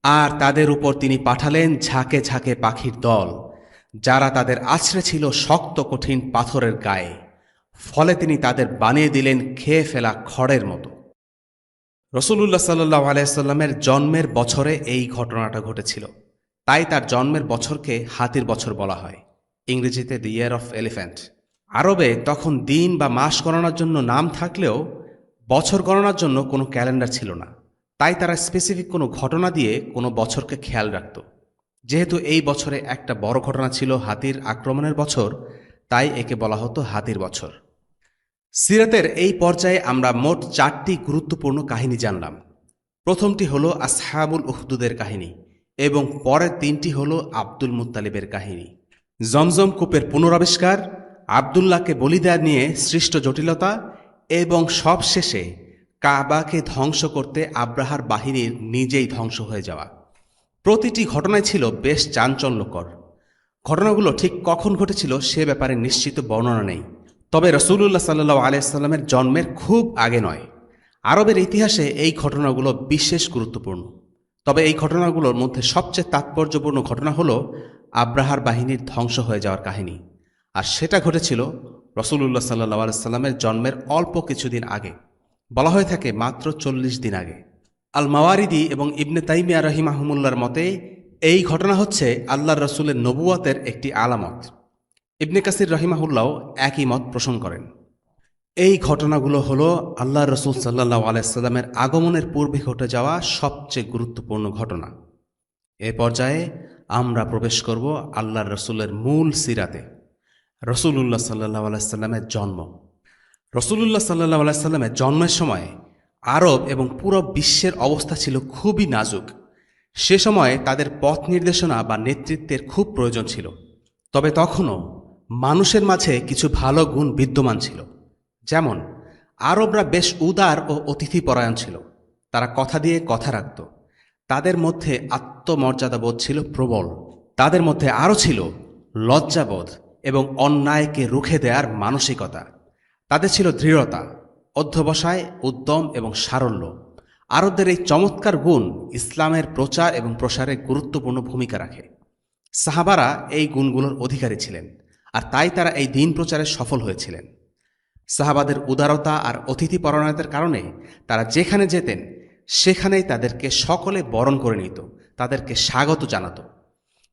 আর তাদের উপর তিনি পাঠালেন ঝাঁকে ঝাঁকে পাখির দল, যারা তাদের আছড়ে ছিল শক্ত কঠিন পাথরের গায়ে। ফলে তিনি তাদের বানিয়ে দিলেন খেয়ে ফেলা খড়ের মতো। রাসূলুল্লাহ সাল্লাল্লাহু আলাইহি সাল্লামের জন্মের বছরে এই ঘটনাটা ঘটেছিল। তাই তার জন্মের বছরকে হাতির বছর বলা হয়, ইংরেজিতে দ্য ইয়ার অফ এলিফ্যান্ট। আরবে তখন দিন বা মাস গণনার জন্য নাম থাকলেও বছর গণনার জন্য কোনো ক্যালেন্ডার ছিল না। তাই তারা স্পেসিফিক কোনো ঘটনা দিয়ে কোনো বছরকে খেয়াল রাখত। যেহেতু এই বছরে একটা বড় ঘটনা ছিল হাতির আক্রমণের বছর, তাই একে বলা হতো হাতির বছর। সিরাতের এই পর্যায়ে আমরা মোট 4টি গুরুত্বপূর্ণ কাহিনী জানলাম। প্রথমটি হলো আসহাবুল উখদুদের কাহিনী এবং পরের 3টি হলো আব্দুল মুত্তালিবের কাহিনী। জমজম কূপের পুনরাবিষ্কার, আব্দুল্লাহকে বলি দেয়া নিয়ে সৃষ্ট জটিলতা এবং সবশেষে কাবাকে ধ্বংস করতে আব্রাহার বাহিনীর নিজেই ধ্বংস হয়ে যাওয়া। প্রতিটি ঘটনাই ছিল বেশ চাঞ্চল্যকর। ঘটনাগুলো ঠিক কখন ঘটেছিল সে ব্যাপারে নিশ্চিত বর্ণনা নেই, তবে রাসূলুল্লাহ সাল্লাল্লাহু আলাইহি সাল্লামের জন্মের খুব আগে নয়। আরবের ইতিহাসে এই ঘটনাগুলো বিশেষ গুরুত্বপূর্ণ। তবে এই ঘটনাগুলোর মধ্যে সবচেয়ে তাৎপর্যপূর্ণ ঘটনা হলো আব্রাহার বাহিনীর ধ্বংস হয়ে যাওয়ার কাহিনী, আর সেটা ঘটেছিল রাসূলুল্লাহ সাল্লাল্লাহু আলাইহি সাল্লামের জন্মের অল্প কিছুদিন আগে। বলা হয়ে থাকে মাত্র 40 দিন আগে। আল মাওয়ারিদি এবং ইবনে তাইমিয়া রাহিমাহুমুল্লাহর মতে এই ঘটনা হচ্ছে আল্লাহর রাসূলের নবুয়তের একটি আলামত। ইবনে কাসির রাহিমাহুল্লাহ একই মত পোষণ করেন। এই ঘটনাগুলো হলো আল্লাহর রাসূল সাল্লাল্লাহু আলাইহি সাল্লামের আগমনের পূর্বে ঘটে যাওয়া সবচেয়ে গুরুত্বপূর্ণ ঘটনা। এ পর্যায়ে আমরা প্রবেশ করব আল্লাহর রাসূলের মূল সিরাতে, রাসূলুল্লাহ সাল্লাল্লাহু আলাইহি সাল্লামের জন্ম। রাসূলুল্লাহ সাল্লাল্লাহু আলাইহি সাল্লামের জন্মের সময় আরব এবং পুরো বিশ্বের অবস্থা ছিল খুবই নাজুক। সে সময়ে তাদের পথ নির্দেশনা বা নেতৃত্বের খুব প্রয়োজন ছিল। তবে তখনও মানুষের মাঝে কিছু ভালো গুণ বিদ্যমান ছিল। যেমন আরবরা বেশ উদার ও অতিথিপরায়ণ ছিল, তারা কথা দিয়ে কথা রাখত। তাদের মধ্যে আত্মমর্যাদাবোধ ছিল প্রবল। তাদের মধ্যে আরও ছিল লজ্জাবোধ এবং অন্যায়কে রুখে দেওয়ার মানসিকতা। তাদের ছিল দৃঢ়তা, অধ্যবসায়, উদ্যম এবং সারল্য। আরবদের এই চমৎকার গুণ ইসলামের প্রচার এবং প্রসারে গুরুত্বপূর্ণ ভূমিকা রাখে। সাহাবারা এই গুণগুলোর অধিকারী ছিলেন, আর তাই তারা এই দিন প্রচারে সফল হয়েছিলেন। সাহাবাদের উদারতা আর অতিথিপরায়ণতার কারণে তারা যেখানে যেতেন সেখানেই তাদেরকে সকলে বরণ করে নিত, তাদেরকে স্বাগত জানাত।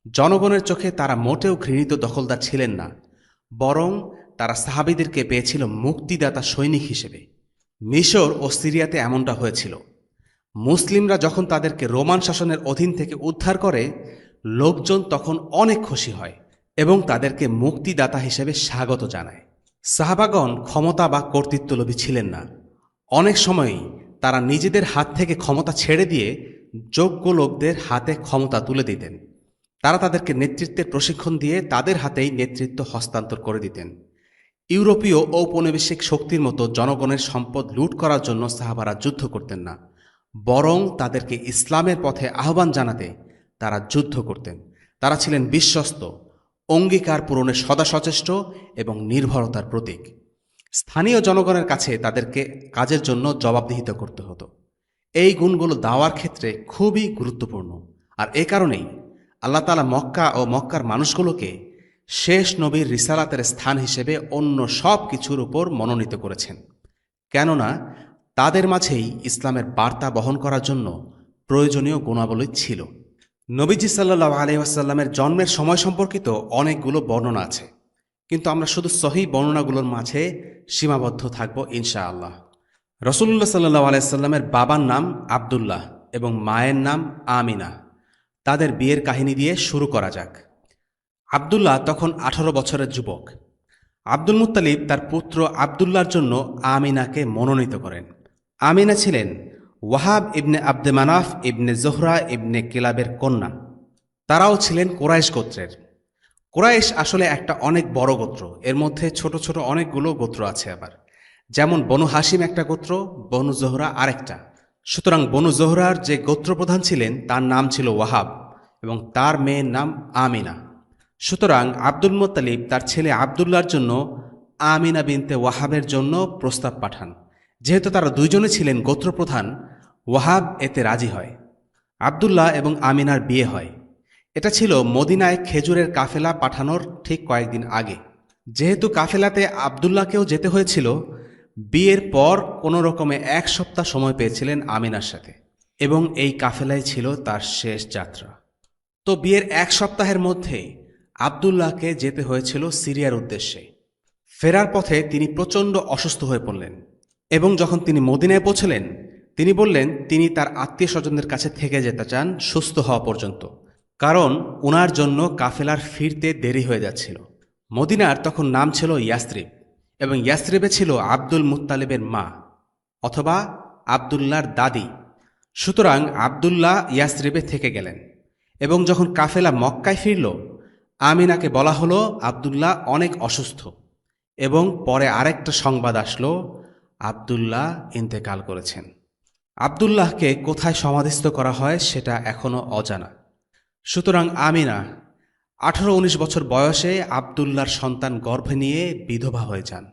জনগণের চোখে তারা মোটেও ঘৃণিত দখলদার ছিলেন না, বরং তারা সাহাবীদেরকে পেয়েছিল মুক্তিদাতা সৈনিক হিসেবে। মিশর ও সিরিয়াতে এমনটা হয়েছিল। মুসলিমরা যখন তাদেরকে রোমান শাসনের অধীন থেকে উদ্ধার করে, লোকজন তখন অনেক খুশি হয় এবং তাদেরকে মুক্তিদাতা হিসেবে স্বাগত জানায়। সাহাবাগণ ক্ষমতা বা কর্তৃত্বলোভী ছিলেন না। অনেক সময়ই তারা নিজেদের হাত থেকে ক্ষমতা ছেড়ে দিয়ে যোগ্য লোকদের হাতে ক্ষমতা তুলে দিতেন। তারা তাদেরকে নেতৃত্বের প্রশিক্ষণ দিয়ে তাদের হাতেই নেতৃত্ব হস্তান্তর করে দিতেন। ইউরোপীয় ঔপনিবেশিক শক্তির মতো জনগণের সম্পদ লুট করার জন্য সাহাবারা যুদ্ধ করতেন না, বরং তাদেরকে ইসলামের পথে আহ্বান জানাতে তারা যুদ্ধ করতেন। তারা ছিলেন বিশ্বস্ত, অঙ্গীকার পূরণে সদা সচেষ্ট এবং নির্ভরতার প্রতীক। স্থানীয় জনগণের কাছে তাদেরকে কাজের জন্য জবাবদিহিতা করতে হতো। এই গুণগুলো দাওয়ার ক্ষেত্রে খুবই গুরুত্বপূর্ণ, আর এ কারণেই আল্লাহ তাআলা মক্কা ও মক্কার মানুষগুলোকে শেষ নবীর রিসালাতের স্থান হিসেবে অন্য সব কিছুর উপর মনোনীত করেছেন, কেননা তাদের মাঝেই ইসলামের বার্তা বহন করার জন্য প্রয়োজনীয় গুণাবলী ছিল। নবীজি সাল্লাল্লাহু আলাইহি ওয়াসাল্লামের জন্মের সময় সম্পর্কিত অনেকগুলো বর্ণনা আছে, কিন্তু আমরা শুধু সহিহ বর্ণনাগুলোর মাঝে সীমাবদ্ধ থাকব ইনশাআল্লাহ। রাসূলুল্লাহ সাল্লাল্লাহু আলাইহি ওয়াসাল্লামের বাবার নাম আব্দুল্লাহ এবং মায়ের নাম আমিনা। তাদের বিয়ের কাহিনী দিয়ে শুরু করা যাক। আব্দুল্লাহ তখন 18 বছরের যুবক। আব্দুল মুত্তালিব তার পুত্র আব্দুল্লাহর জন্য আমিনাকে মনোনীত করেন। আমিনা ছিলেন ওয়াহাব ইবনে আব্দে মানাফ ইবনে জোহরা ইবনে কিলাবের কন্যা। তারাও ছিলেন কুরাইশ গোত্রের। কুরাইশ আসলে একটা অনেক বড় গোত্র, এর মধ্যে ছোট ছোট অনেকগুলো গোত্র আছে আবার, যেমন বনু হাসিম একটা গোত্র, বনু জোহরা আরেকটা। সুতরাং বনু জোহরার যে গোত্রপ্রধান ছিলেন তার নাম ছিল ওয়াহাব এবং তার মেয়ের নাম আমিনা। সুতরাং আব্দুল মুত্তালিব তার ছেলে আব্দুল্লাহর জন্য আমিনা বিনতে ওয়াহাবের জন্য প্রস্তাব পাঠান। যেহেতু তারা দুইজনে ছিলেন গোত্রপ্রধান, ওয়াহাব এতে রাজি হয়। আব্দুল্লাহ এবং আমিনার বিয়ে হয়। এটা ছিল মদিনায় খেজুরের কাফেলা পাঠানোর ঠিক কয়েকদিন আগে। যেহেতু কাফেলাতে আব্দুল্লাহকেও যেতে হয়েছিল, বিয়ের পর কোনো রকমে 1 সপ্তাহ সময় পেয়েছিলেন আমিনার সাথে, এবং এই কাফেলাই ছিল তার শেষ যাত্রা। তো বিয়ের 1 সপ্তাহের মধ্যেই আব্দুল্লাহকে যেতে হয়েছিল সিরিয়ার উদ্দেশ্যে। ফেরার পথে তিনি প্রচণ্ড অসুস্থ হয়ে পড়লেন, এবং যখন তিনি মদিনায় পৌঁছলেন তিনি বললেন তিনি তার আত্মীয় স্বজনদের কাছে থেকে যেতে চান সুস্থ হওয়া পর্যন্ত, কারণ ওনার জন্য কাফেলার ফিরতে দেরি হয়ে যাচ্ছিল। মদিনার তখন নাম ছিল ইয়াসরিব, এবং ইয়াসরিবে ছিল আব্দুল মুত্তালিবের মা অথবা আব্দুল্লাহর দাদি। সুতরাং আব্দুল্লাহ ইয়াসরিবে থেকে গেলেন, এবং যখন কাফেলা মক্কায় ফিরল, আমিনাকে বলা হলো আব্দুল্লাহ অনেক অসুস্থ, এবং পরে আরেকটা সংবাদ আসলো আব্দুল্লাহ ইন্তেকাল করেছেন। আব্দুল্লাহকে কোথায় সমাধিস্থ করা হয় সেটা এখনও অজানা। সুতরাং আমিনা 18-19 বছর বয়সে আব্দুল্লাহর সন্তান গর্ভে নিয়ে বিধবা হয়ে যান,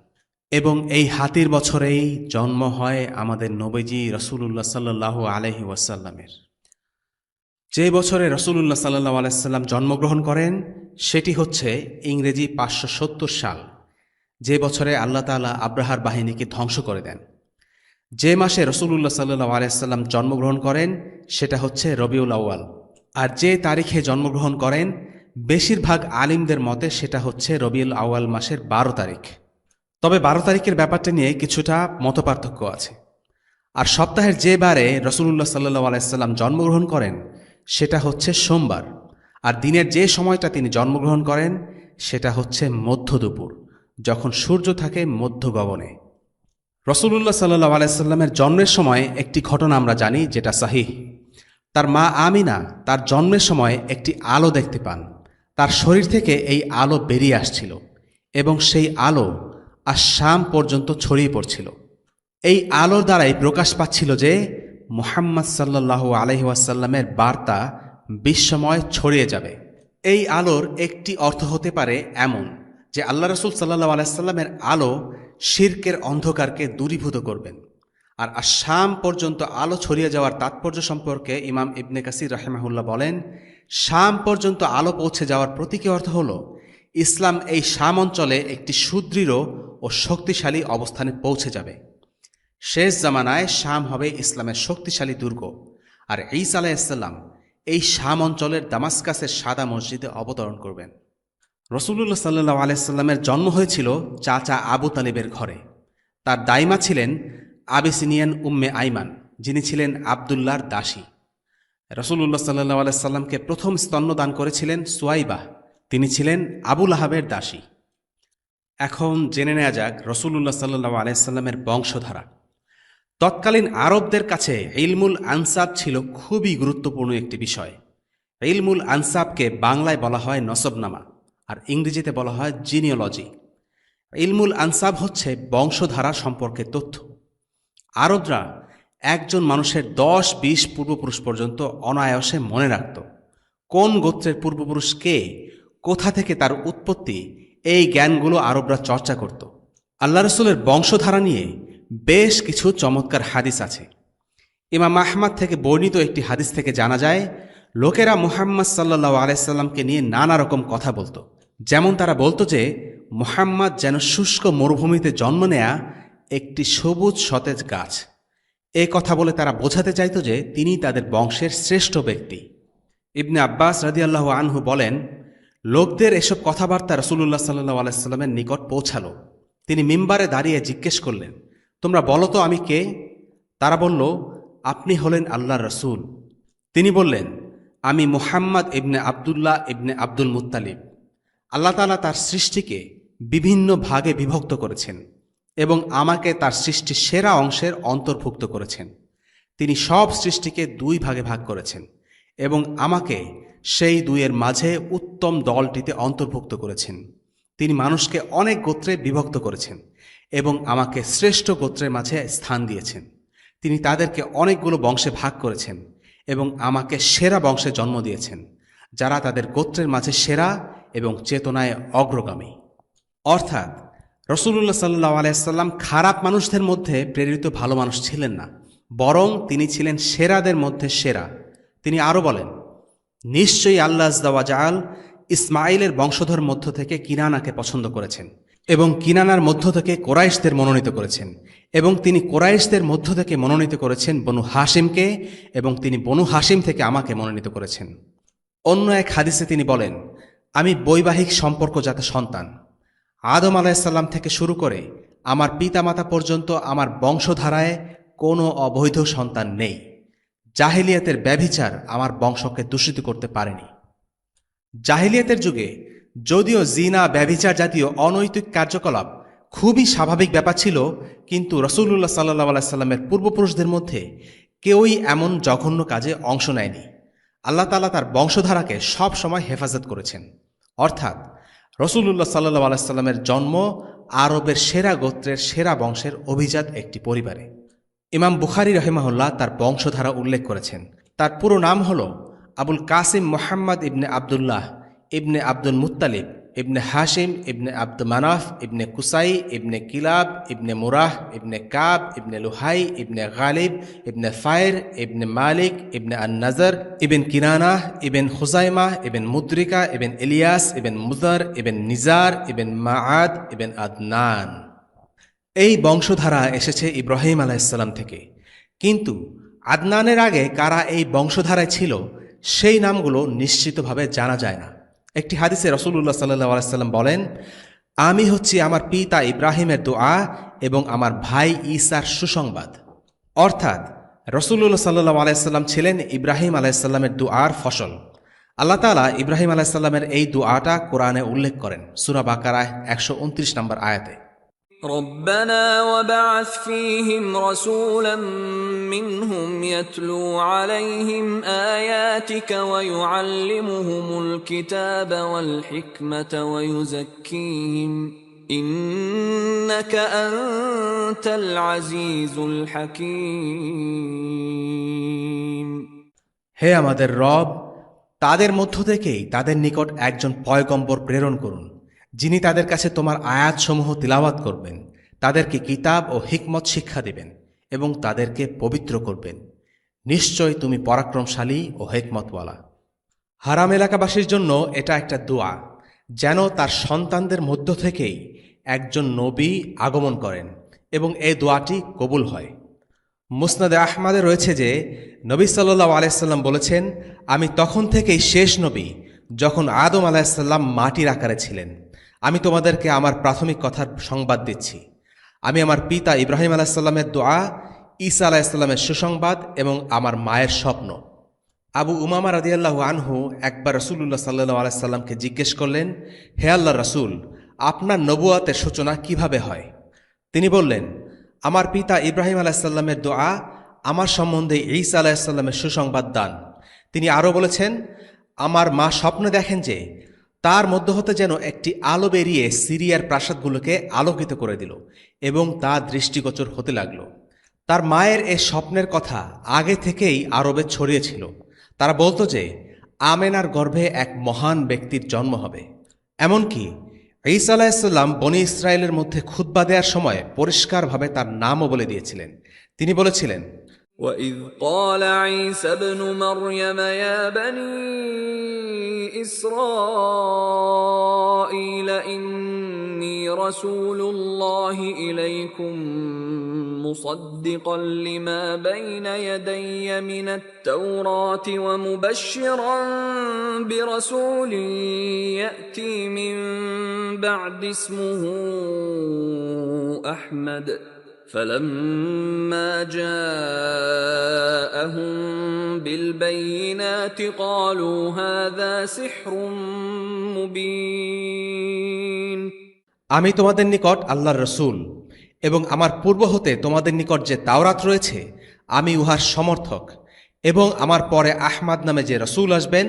এবং এই হাতির বছরেই জন্ম হয় আমাদের নবীজি রাসূলুল্লাহ সাল্লাল্লাহু আলাইহি ওয়াসাল্লামের। যে বছরে রাসূলুল্লাহ সাল্লাল্লাহু আলাইহি ওয়াসাল্লাম জন্মগ্রহণ করেন সেটি হচ্ছে ইংরেজি 570 সাল, যে বছরে আল্লাহ তাআলা আব্রাহার বাহিনীকে ধ্বংস করে দেন। যে মাসে রাসূলুল্লাহ সাল্লাল্লাহু আলাইহি ওয়াসাল্লাম জন্মগ্রহণ করেন সেটা হচ্ছে রবিউল আউয়াল, আর যে তারিখে জন্মগ্রহণ করেন বেশিরভাগ আলিমদের মতে সেটা হচ্ছে রবিউল আউয়াল মাসের 12 তারিখ। তবে 12 তারিখের ব্যাপারটা নিয়ে কিছুটা মতপার্থক্য আছে। আর সপ্তাহের যে বারে রাসূলুল্লাহ সাল্লাল্লাহু আলাইহি ওয়াসাল্লাম জন্মগ্রহণ করেন সেটা হচ্ছে সোমবার, আর দিনের যে সময়টা তিনি জন্মগ্রহণ করেন সেটা হচ্ছে মধ্য দুপুর, যখন সূর্য থাকে মধ্য গগনে। রাসূলুল্লাহ সাল্লাল্লাহু আলাইহি ওয়াসাল্লামের জন্মের সময় একটি ঘটনা আমরা জানি যেটা সহিহ। তার মা আমিনা তার জন্মের সময় একটি আলো দেখতে পান। তার শরীর থেকে এই আলো বেরিয়ে আসছিল, এবং সেই আলো শাম পর্যন্ত ছড়িয়ে পড়ছিল। এই আলোর দ্বারাই প্রকাশ পাচ্ছিল যে মুহাম্মদ সাল্লাল্লাহু আলাইহি ওয়াসাল্লামের বার্তা বিশ্বময় ছড়িয়ে যাবে। এই আলোর একটি অর্থ হতে পারে এমন যে আল্লাহ রাসূল সাল্লাল্লাহু আলাইহি ওয়াসাল্লামের আলো শিরকের অন্ধকারকে দূরীভূত করবেন। আর শাম পর্যন্ত আলো ছড়িয়ে যাওয়ার তাৎপর্য সম্পর্কে ইমাম ইবনে কাসির রাহিমাহুল্লাহ বলেন, শাম পর্যন্ত আলো পৌঁছে যাওয়ার প্রতীকী অর্থ হল ইসলাম এই শাম অঞ্চলে একটি সুদৃঢ় ও শক্তিশালী অবস্থানে পৌঁছে যাবে। শেষ জামানায় শাম হবে ইসলামের শক্তিশালী দুর্গ, আর ঈসা আলাইহিসসালাম এই শাম অঞ্চলের দামাস্কাসের সাদা মসজিদে অবতরণ করবেন। রাসূলুল্লাহ সাল্লাল্লাহু আলাইহি সাল্লামের জন্ম হয়েছিল চাচা আবু তালিবের ঘরে। তার দাইমা ছিলেন আবিসিনিয়ান উম্মে আইমান, যিনি ছিলেন আবদুল্লাহর দাসী। রাসূলুল্লাহ সাল্লাল্লাহু আলাইহি সাল্লামকে প্রথম স্তন্যদান করেছিলেন সুয়াইবাহ, তিনি ছিলেন আবু লাহাবের দাসী। এখন জেনে নেওয়া যাক রাসূলুল্লাহ সাল্লাল্লাহু আলাইহি সাল্লামের বংশধারা। তৎকালীন আরবদের কাছে ইলমুল আনসাব ছিল খুবই গুরুত্বপূর্ণ একটি বিষয়। ইলমুল আনসাবকে বাংলায় বলা হয় নসবনামা, আর ইংরেজিতে বলা হয় জিনিওলজি। ইলমুল আনসাব হচ্ছে বংশধারা সম্পর্কে তথ্য। আরবরা একজন মানুষের 10-20 পূর্বপুরুষ পর্যন্ত অনায়াসে মনে রাখত। কোন গোত্রের পূর্বপুরুষ কে, কোথা থেকে তার উৎপত্তি, এই জ্ঞানগুলো আরবরা চর্চা করত। আল্লাহ রসুলের বংশধারা নিয়ে বেশ কিছু চমৎকার হাদিস আছে। ইমাম আহমদ থেকে বর্ণিত একটি হাদিস থেকে জানা যায়, লোকেরা মুহাম্মদ সাল্লাল্লাহু আলাইহি সাল্লামকে নিয়ে নানা রকম কথা বলতো। যেমন তারা বলতো যে মুহাম্মদ যেন শুষ্ক মরুভূমিতে জন্ম নেয়া একটি সবুজ সতেজ গাছ। এ কথা বলে তারা বোঝাতে চাইত যে তিনি তাদের বংশের শ্রেষ্ঠ ব্যক্তি। ইবনে আব্বাস রাদিয়াল্লাহু আনহু বলেন, লোকদের এসব কথাবার্তা রাসূলুল্লাহ সাল্লাল্লাহু আলাইহি সাল্লামের নিকট পৌঁছালো। তিনি মিম্বারে দাঁড়িয়ে জিজ্ঞেস করলেন, তোমরা বলো তো আমি কে? তারা বলল, আপনি হলেন আল্লাহর রসূল। তিনি বললেন, আমি মুহাম্মদ ইবনে আবদুল্লাহ ইবনে আব্দুল মুত্তালিব। আল্লাহ তাআলা তার সৃষ্টিকে বিভিন্ন ভাগে বিভক্ত করেছেন এবং আমাকে তার সৃষ্টির সেরা অংশের অন্তর্ভুক্ত করেছেন। তিনি সব সৃষ্টিকে 2 ভাগে ভাগ করেছেন এবং আমাকে সেই 2-এর মাঝে উত্তম দলটিতে অন্তর্ভুক্ত করেছেন। তিনি মানুষকে অনেক গোত্রে বিভক্ত করেছেন এবং আমাকে শ্রেষ্ঠ গোত্রের মাঝে স্থান দিয়েছেন। তিনি তাদেরকে অনেকগুলো বংশে ভাগ করেছেন এবং আমাকে সেরা বংশে জন্ম দিয়েছেন, যারা তাদের গোত্রের মাঝে সেরা এবং চেতনায় অগ্রগামী। অর্থাৎ রাসূলুল্লাহ সাল্লাল্লাহু আলাইহি সাল্লাম খারাপ মানুষদের মধ্যে প্রেরিত ভালো মানুষ ছিলেন না, বরং তিনি ছিলেন সেরাদের মধ্যে সেরা। তিনি আরও বলেন, নিশ্চয়ই আল্লাহ আযজা ওয়া জাল ইসমাইলের বংশধর মধ্য থেকে কিনানাকে পছন্দ করেছেন এবং কিনানার মধ্য থেকে কোরাইশদের মনোনীত করেছেন, এবং তিনি কোরাইশদের মধ্য থেকে মনোনীত করেছেন বনু হাশিমকে, এবং তিনি বনু হাশিম থেকে আমাকে মনোনীত করেছেন। অন্য এক হাদিসে তিনি বলেন, আমি বৈবাহিক সম্পর্কজাত সন্তান। আদম আলাইহিসসালাম থেকে শুরু করে আমার পিতামাতা পর্যন্ত আমার বংশধারায় কোনো অবৈধ সন্তান নেই। জাহিলিয়াতের ব্যভিচার আমার বংশকে দূষিত করতে পারেনি। জাহিলিয়াতের যুগে যদিও জিনা, ব্যভিচার জাতীয় অনৈতিক কার্যকলাপ খুবই স্বাভাবিক ব্যাপার ছিল, কিন্তু রাসূলুল্লাহ সাল্লাল্লাহু আলাইহি সাল্লামের পূর্বপুরুষদের মধ্যে কেউই এমন জঘন্য কাজে অংশ নেয়নি। আল্লাহ তাআলা তার বংশধারাকে সব সময় হেফাজত করেছেন। অর্থাৎ রাসূলুল্লাহ সাল্লাল্লাহু আলাইহি সাল্লামের জন্ম আরবের সেরা গোত্রের সেরা বংশের অভিজাত একটি পরিবারে। ইমাম বুখারী রাহিমাহুল্লাহ তার বংশধারা উল্লেখ করেছেন। তার পুরো নাম হল আবুল কাসিম মুহাম্মদ ইবনে আবদুল্লাহ ইবনে আব্দুল মুত্তালিব ইবনে হাশিম ইবনে আব্দ মানাফ ইবনে কুসাই ইবনে কিলাব ইবনে মুরাহ ইবনে কাব ইবনে লুহাই ইবনে গালিব ইবনে ফায়ের ইবনে মালিক ইবনে আন-নাজর ইবন কিনানা ইবন খুজাইমা ইবন মুদ্রিকা ইবন ইলিয়াস ইবন মুজার ইবন নিজার ইবন মাআদ ইবন আদনান। এই বংশধারা এসেছে ইব্রাহিম আলাইহিসসালাম থেকে, কিন্তু আদনানের আগে কারা এই বংশধারায় ছিল সেই নামগুলো নিশ্চিতভাবে জানা যায় না। একটি হাদিসে রাসূলুল্লাহ সাল্লাল্লাহু আলাইহি সাল্লাম বলেন, আমি হচ্ছি আমার পিতা ইব্রাহিমের দোয়া এবং আমার ভাই ঈসার সুসংবাদ। অর্থাৎ রাসূলুল্লাহ সাল্লাল্লাহু আলাইহি সাল্লাম ছিলেন ইব্রাহিম আলাইহিস সালামের দোয়ার ফসল। আল্লাহ তাআলা ইব্রাহিম আলাইহিস সালামের এই দোয়াটা কোরআনে উল্লেখ করেন সূরা বাকারায় 129 নম্বর আয়াতে। ربنا وبعث فيهم رسولا منهم يتلو عليهم آياتك ويعلمهم الكتاب والحكمة ويزكيهم إنك أنت العزيز الحكيم। হে আমাদের রব, তাদের মধ্য থেকেই তাদের নিকট একজন পয়গম্বর প্রেরণ করুন, যিনি তাদের কাছে তোমার আয়াতসমূহ তিলাওয়াত করবেন, তাদেরকে কিতাব ও হিকমত শিক্ষা দিবেন এবং তাদেরকে পবিত্র করবেন। নিশ্চয় তুমি পরাক্রমশালী ও হিকমতওয়ালা। হারাম এলাকাবাসীর জন্য এটা একটা দোয়া, যেন তার সন্তানদের মধ্য থেকেই একজন নবী আগমন করেন এবং এই দোয়াটি কবুল হয়। মুসনাদে আহমাদে রয়েছে যে নবী সাল্লাল্লাহু আলাইহি সাল্লাম বলেছেন, আমি তখন থেকেই শেষ নবী যখন আদম আলাইহিসসালাম মাটির আকারে ছিলেন। আমি তোমাদেরকে আমার প্রাথমিক কথার সংবাদ দিচ্ছি। আমি আমার পিতা ইব্রাহিম আলাইহিসসালামের দোয়া, ঈসা আলাইহিসসালামের সুসংবাদ এবং আমার মায়ের স্বপ্ন। আবু উমামা রাদিয়াল্লাহু আনহু একবার রাসূলুল্লাহ সাল্লাল্লাহু আলাইহি সাল্লামকে জিজ্ঞেস করলেন, হে আল্লাহর রাসূল, আপনার নবুয়াতের সূচনা কিভাবে হয়? তিনি বললেন, আমার পিতা ইব্রাহিম আলাইহিসসালামের দোয়া, আমার সম্বন্ধে ঈসা আলাইহিসসালামের সুসংবাদ দান। তিনি আরও বলেছেন, আমার মা স্বপ্নে দেখেন যে তার মধ্য হতে যেন একটি আলো বেরিয়ে সিরিয়ার প্রাসাদগুলোকে আলোকিত করে দিল এবং তা দৃষ্টিগোচর হতে লাগল। তার মায়ের এ স্বপ্নের কথা আগে থেকেই আরবে ছড়িয়েছিল। তারা বলতো যে আমেনার গর্ভে এক মহান ব্যক্তির জন্ম হবে। এমনকি ঈসা আলাইহিসসালাম বনি ইসরায়েলের মধ্যে খুতবা দেওয়ার সময় পরিষ্কারভাবে তার নামও বলে দিয়েছিলেন। তিনি বলেছিলেন, وَإِذْ قَالَ عِيسَى ابْنُ مَرْيَمَ يَا بَنِي إِسْرَائِيلَ إِنِّي رَسُولُ اللَّهِ إِلَيْكُمْ مُصَدِّقًا لِمَا بَيْنَ يَدَيَّ مِنَ التَّوْرَاةِ وَمُبَشِّرًا بِرَسُولٍ يَأْتِي مِن بَعْدِي اسْمُهُ أَحْمَدُ فَلَمَّا جَاءَهُم بِالْبَيِّنَاتِ قَالُوا هَذَا سِحْرٌ مُبِينٌ। আমি তোমাদের নিকট আল্লাহর রসূল এবং আমার পূর্ব হতে তোমাদের নিকট যে তাওরাত রয়েছে আমি উহার সমর্থক, এবং আমার পরে আহমাদ নামে যে রসূল আসবেন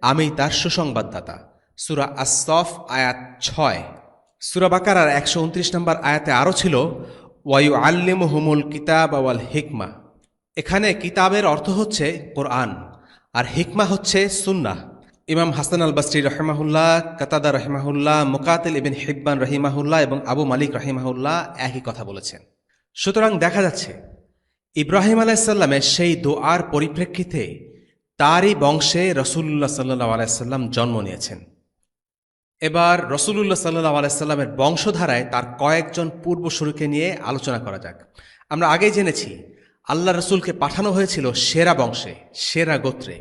আমি তার সুসংবাদদাতা। সূরা আস-সফ আয়াত 6। সূরা বাকারার 129 নম্বর আয়াতে আরও ছিল, ওয়ায়ুআল্লিমুহুমুল কিতাব ওয়াল হিকমা। এখানে কিতাবের অর্থ হচ্ছে কোরআন আর হিকমা হচ্ছে সুন্নাহ। ইমাম হাসান আল বসরি রহিমাহুল্লাহ, কাতাদা রহিমাহুল্লাহ, মুকাতিল ইবন হিব্বান রহিমাহুল্লাহ এবং আবু মালিক রহিমাহুল্লাহ একই কথা বলেছেন। সুতরাং দেখা যাচ্ছে ইব্রাহিম আলাইহিসসালামের সেই দোয়ার পরিপ্রেক্ষিতে তারই বংশে রসুলুল্লাহ সাল্লাল্লাহু আলাইহি সাল্লাম জন্ম নিয়েছেন। এবার রসুলুল্লাহ সাল্লাল্লাহু আলাইহি সাল্লামের বংশধারায় তার কয়েকজন পূর্বসূরীকে নিয়ে আলোচনা করা যাক। আমরা আগেই জেনেছি আল্লাহ রসুলকে পাঠানো হয়েছিল সেরা বংশে, সেরা গোত্রে।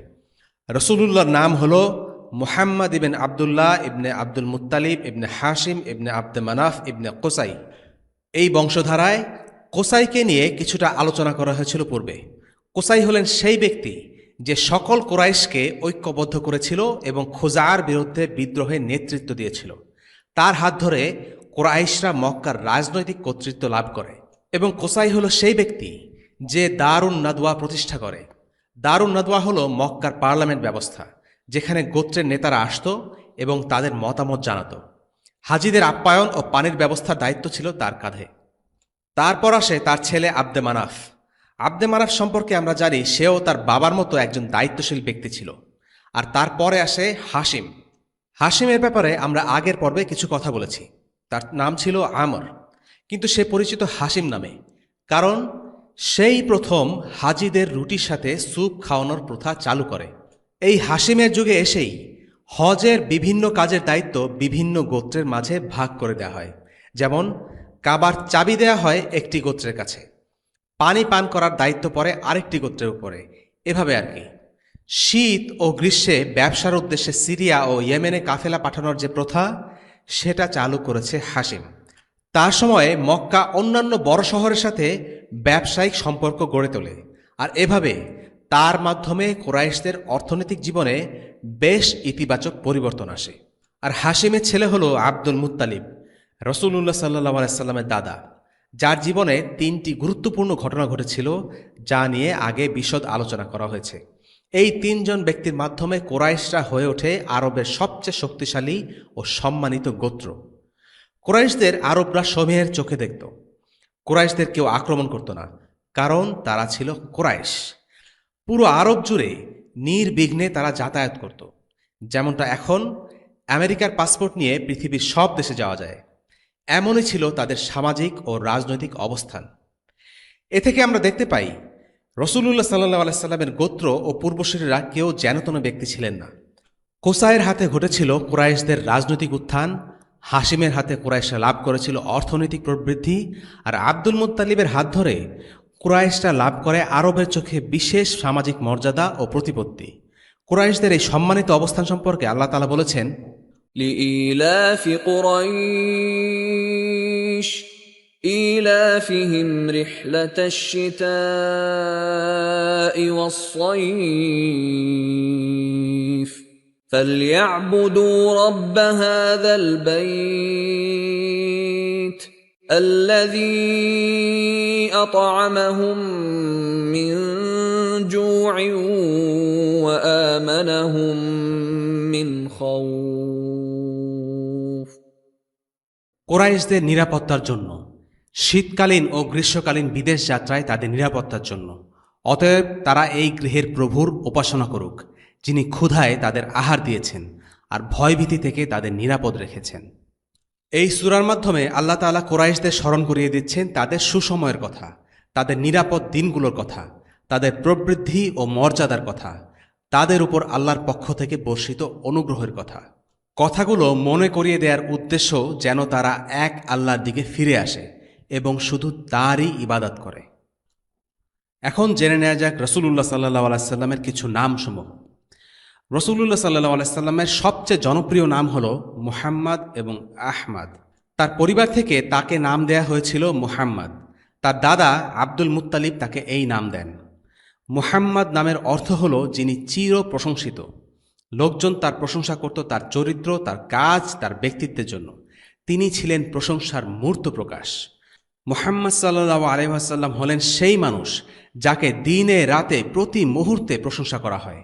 রসুলুল্লাহর নাম হল মুহাম্মদ ইবনে আবদুল্লাহ ইবনে আব্দুল মুত্তালিব ইবনে হাশিম ইবনে আব্দে মানাফ ইবনে কোসাই। এই বংশধারায় কোসাইকে নিয়ে কিছুটা আলোচনা করা হয়েছিল পূর্বে। কোসাই হলেন সেই ব্যক্তি যে সকল কুরাইশকে ঐক্যবদ্ধ করেছিল এবং খোজার বিরুদ্ধে বিদ্রোহের নেতৃত্ব দিয়েছিল। তার হাত ধরে কুরাইশরা মক্কার রাজনৈতিক কর্তৃত্ব লাভ করে। এবং কোসাই হল সেই ব্যক্তি যে দারুন নাদওয়া প্রতিষ্ঠা করে। দারুন নাদওয়া হল মক্কার পার্লামেন্ট ব্যবস্থা, যেখানে গোত্রের নেতারা আসত এবং তাদের মতামত জানাত। হাজিদের আপ্যায়ন ও পানির ব্যবস্থার দায়িত্ব ছিল তার কাঁধে। তারপর আসে তার ছেলে আব্দে মানাফ। আব্দে মানাফ সম্পর্কে আমরা জানি সেও তার বাবার মতো একজন দায়িত্বশীল ব্যক্তি ছিল। আর তারপরে আসে হাশিম। হাশিমের ব্যাপারে আমরা আগের পর্বে কিছু কথা বলেছি। তার নাম ছিল আমর, কিন্তু সে পরিচিত হাশিম নামে, কারণ সেই প্রথম হাজিদের রুটির সাথে স্যুপ খাওয়ানোর প্রথা চালু করে। এই হাশিমের যুগে এসেই হজের বিভিন্ন কাজের দায়িত্ব বিভিন্ন গোত্রের মাঝে ভাগ করে দেওয়া হয়। যেমন কাবার চাবি দেয়া হয় একটি গোত্রের কাছে, পানি পান করার দায়িত্ব পড়ে আরেকটি গোত্রের উপরে, এভাবে আর কি। শীত ও গ্রীষ্মে ব্যবসার উদ্দেশ্যে সিরিয়া ও ইয়েমেনে কাফেলা পাঠানোর যে প্রথা, সেটা চালু করেছে হাশিম। তার সময়ে মক্কা অন্যান্য বড় শহরের সাথে ব্যবসায়িক সম্পর্ক গড়ে তোলে, আর এভাবে তার মাধ্যমে কুরাইশদের অর্থনৈতিক জীবনে বেশ ইতিবাচক পরিবর্তন আসে। আর হাশিমের ছেলে হলো আব্দুল মুত্তালিব, রসুলুল্লাহ সাল্লাল্লাহু আলাইহি সাল্লামের দাদা, যার জীবনে 3টি গুরুত্বপূর্ণ ঘটনা ঘটেছিল, যা নিয়ে আগে বিশদ আলোচনা করা হয়েছে। এই 3 জন ব্যক্তির মাধ্যমে কুরাইশরা হয়ে ওঠে আরবের সবচেয়ে শক্তিশালী ও সম্মানিত গোত্র। কুরাইশদের আরবরা সময়ের চোখে দেখত। কুরাইশদের কেউ আক্রমণ করত না, কারণ তারা ছিল কুরাইশ। পুরো আরব জুড়ে নির্বিঘ্নে তারা যাতায়াত করত। যেমনটা এখন আমেরিকার পাসপোর্ট নিয়ে পৃথিবীর সব দেশে যাওয়া যায়। এমনই ছিল তাদের সামাজিক ও রাজনৈতিক অবস্থান। এ থেকে আমরা দেখতে পাই রসুলুল্লাহ সাল্লাহ আলাইসাল্লামের গোত্র ও পূর্বসূরীরা কেউ যেনতেন ব্যক্তি ছিলেন না। কোসাইয়ের হাতে ঘটেছিল কুরাইশদের রাজনৈতিক উত্থান, হাশিমের হাতে কুরাইশরা লাভ করেছিল অর্থনৈতিক প্রবৃদ্ধি, আর আব্দুল মুত্তালিবের হাত ধরে কুরাইশরা লাভ করে আরবের চোখে বিশেষ সামাজিক মর্যাদা ও প্রতিপত্তি। কুরাইশদের এই সম্মানিত অবস্থান সম্পর্কে আল্লাহ তাআলা বলেছেন, لإيلاف قريش إيلافهم رحلة الشتاء والصيف فليعبدوا رب هذا البيت الذي أطعمهم من جوع وآمنهم من خوف। কুরাইশদের নিরাপত্তার জন্য, শীতকালীন ও গ্রীষ্মকালীন বিদেশ যাত্রায় তাদের নিরাপত্তার জন্য। অতএব তারা এই গৃহের প্রভুর উপাসনা করুক, যিনি ক্ষুধায় তাদের আহার দিয়েছেন আর ভয়ভীতি থেকে তাদের নিরাপদ রেখেছেন। এই সূরার মাধ্যমে আল্লাহ তাআলা কুরাইশদের স্মরণ করিয়ে দিচ্ছেন তাদের সুসময়ের কথা, তাদের নিরাপদ দিনগুলোর কথা, তাদের প্রবৃদ্ধি ও মর্যাদার কথা, তাদের উপর আল্লাহর পক্ষ থেকে বর্ষিত অনুগ্রহের কথা। কথাগুলো মনে করিয়ে দেওয়ার উদ্দেশ্য যেন তারা এক আল্লাহর দিকে ফিরে আসে এবং শুধু তারই ইবাদত করে। এখন জেনে নেওয়া যাক রসুলুল্লাহ সাল্লাহ আলাইসাল্লামের কিছু নামসমূহ। রসুলুল্লাহ সাল্লাহ আলাইসাল্লামের সবচেয়ে জনপ্রিয় নাম হল মুহাম্মদ এবং আহমদ। তার পরিবার থেকে তাকে নাম দেয়া হয়েছিল মুহাম্মদ। তার দাদা আব্দুল মুত্তালিব তাকে এই নাম দেন। মুহাম্মদ নামের অর্থ হল যিনি চির প্রশংসিত। লোকজন তার প্রশংসা করত তার চরিত্র, তার কাজ, তার ব্যক্তিত্বের জন্য। তিনি ছিলেন প্রশংসার মূর্ত প্রকাশ। মুহাম্মদ সাল্লাল্লাহু আলাইহি ওয়াসাল্লাম হলেন সেই মানুষ যাকে দিনে রাতে প্রতি মুহূর্তে প্রশংসা করা হয়।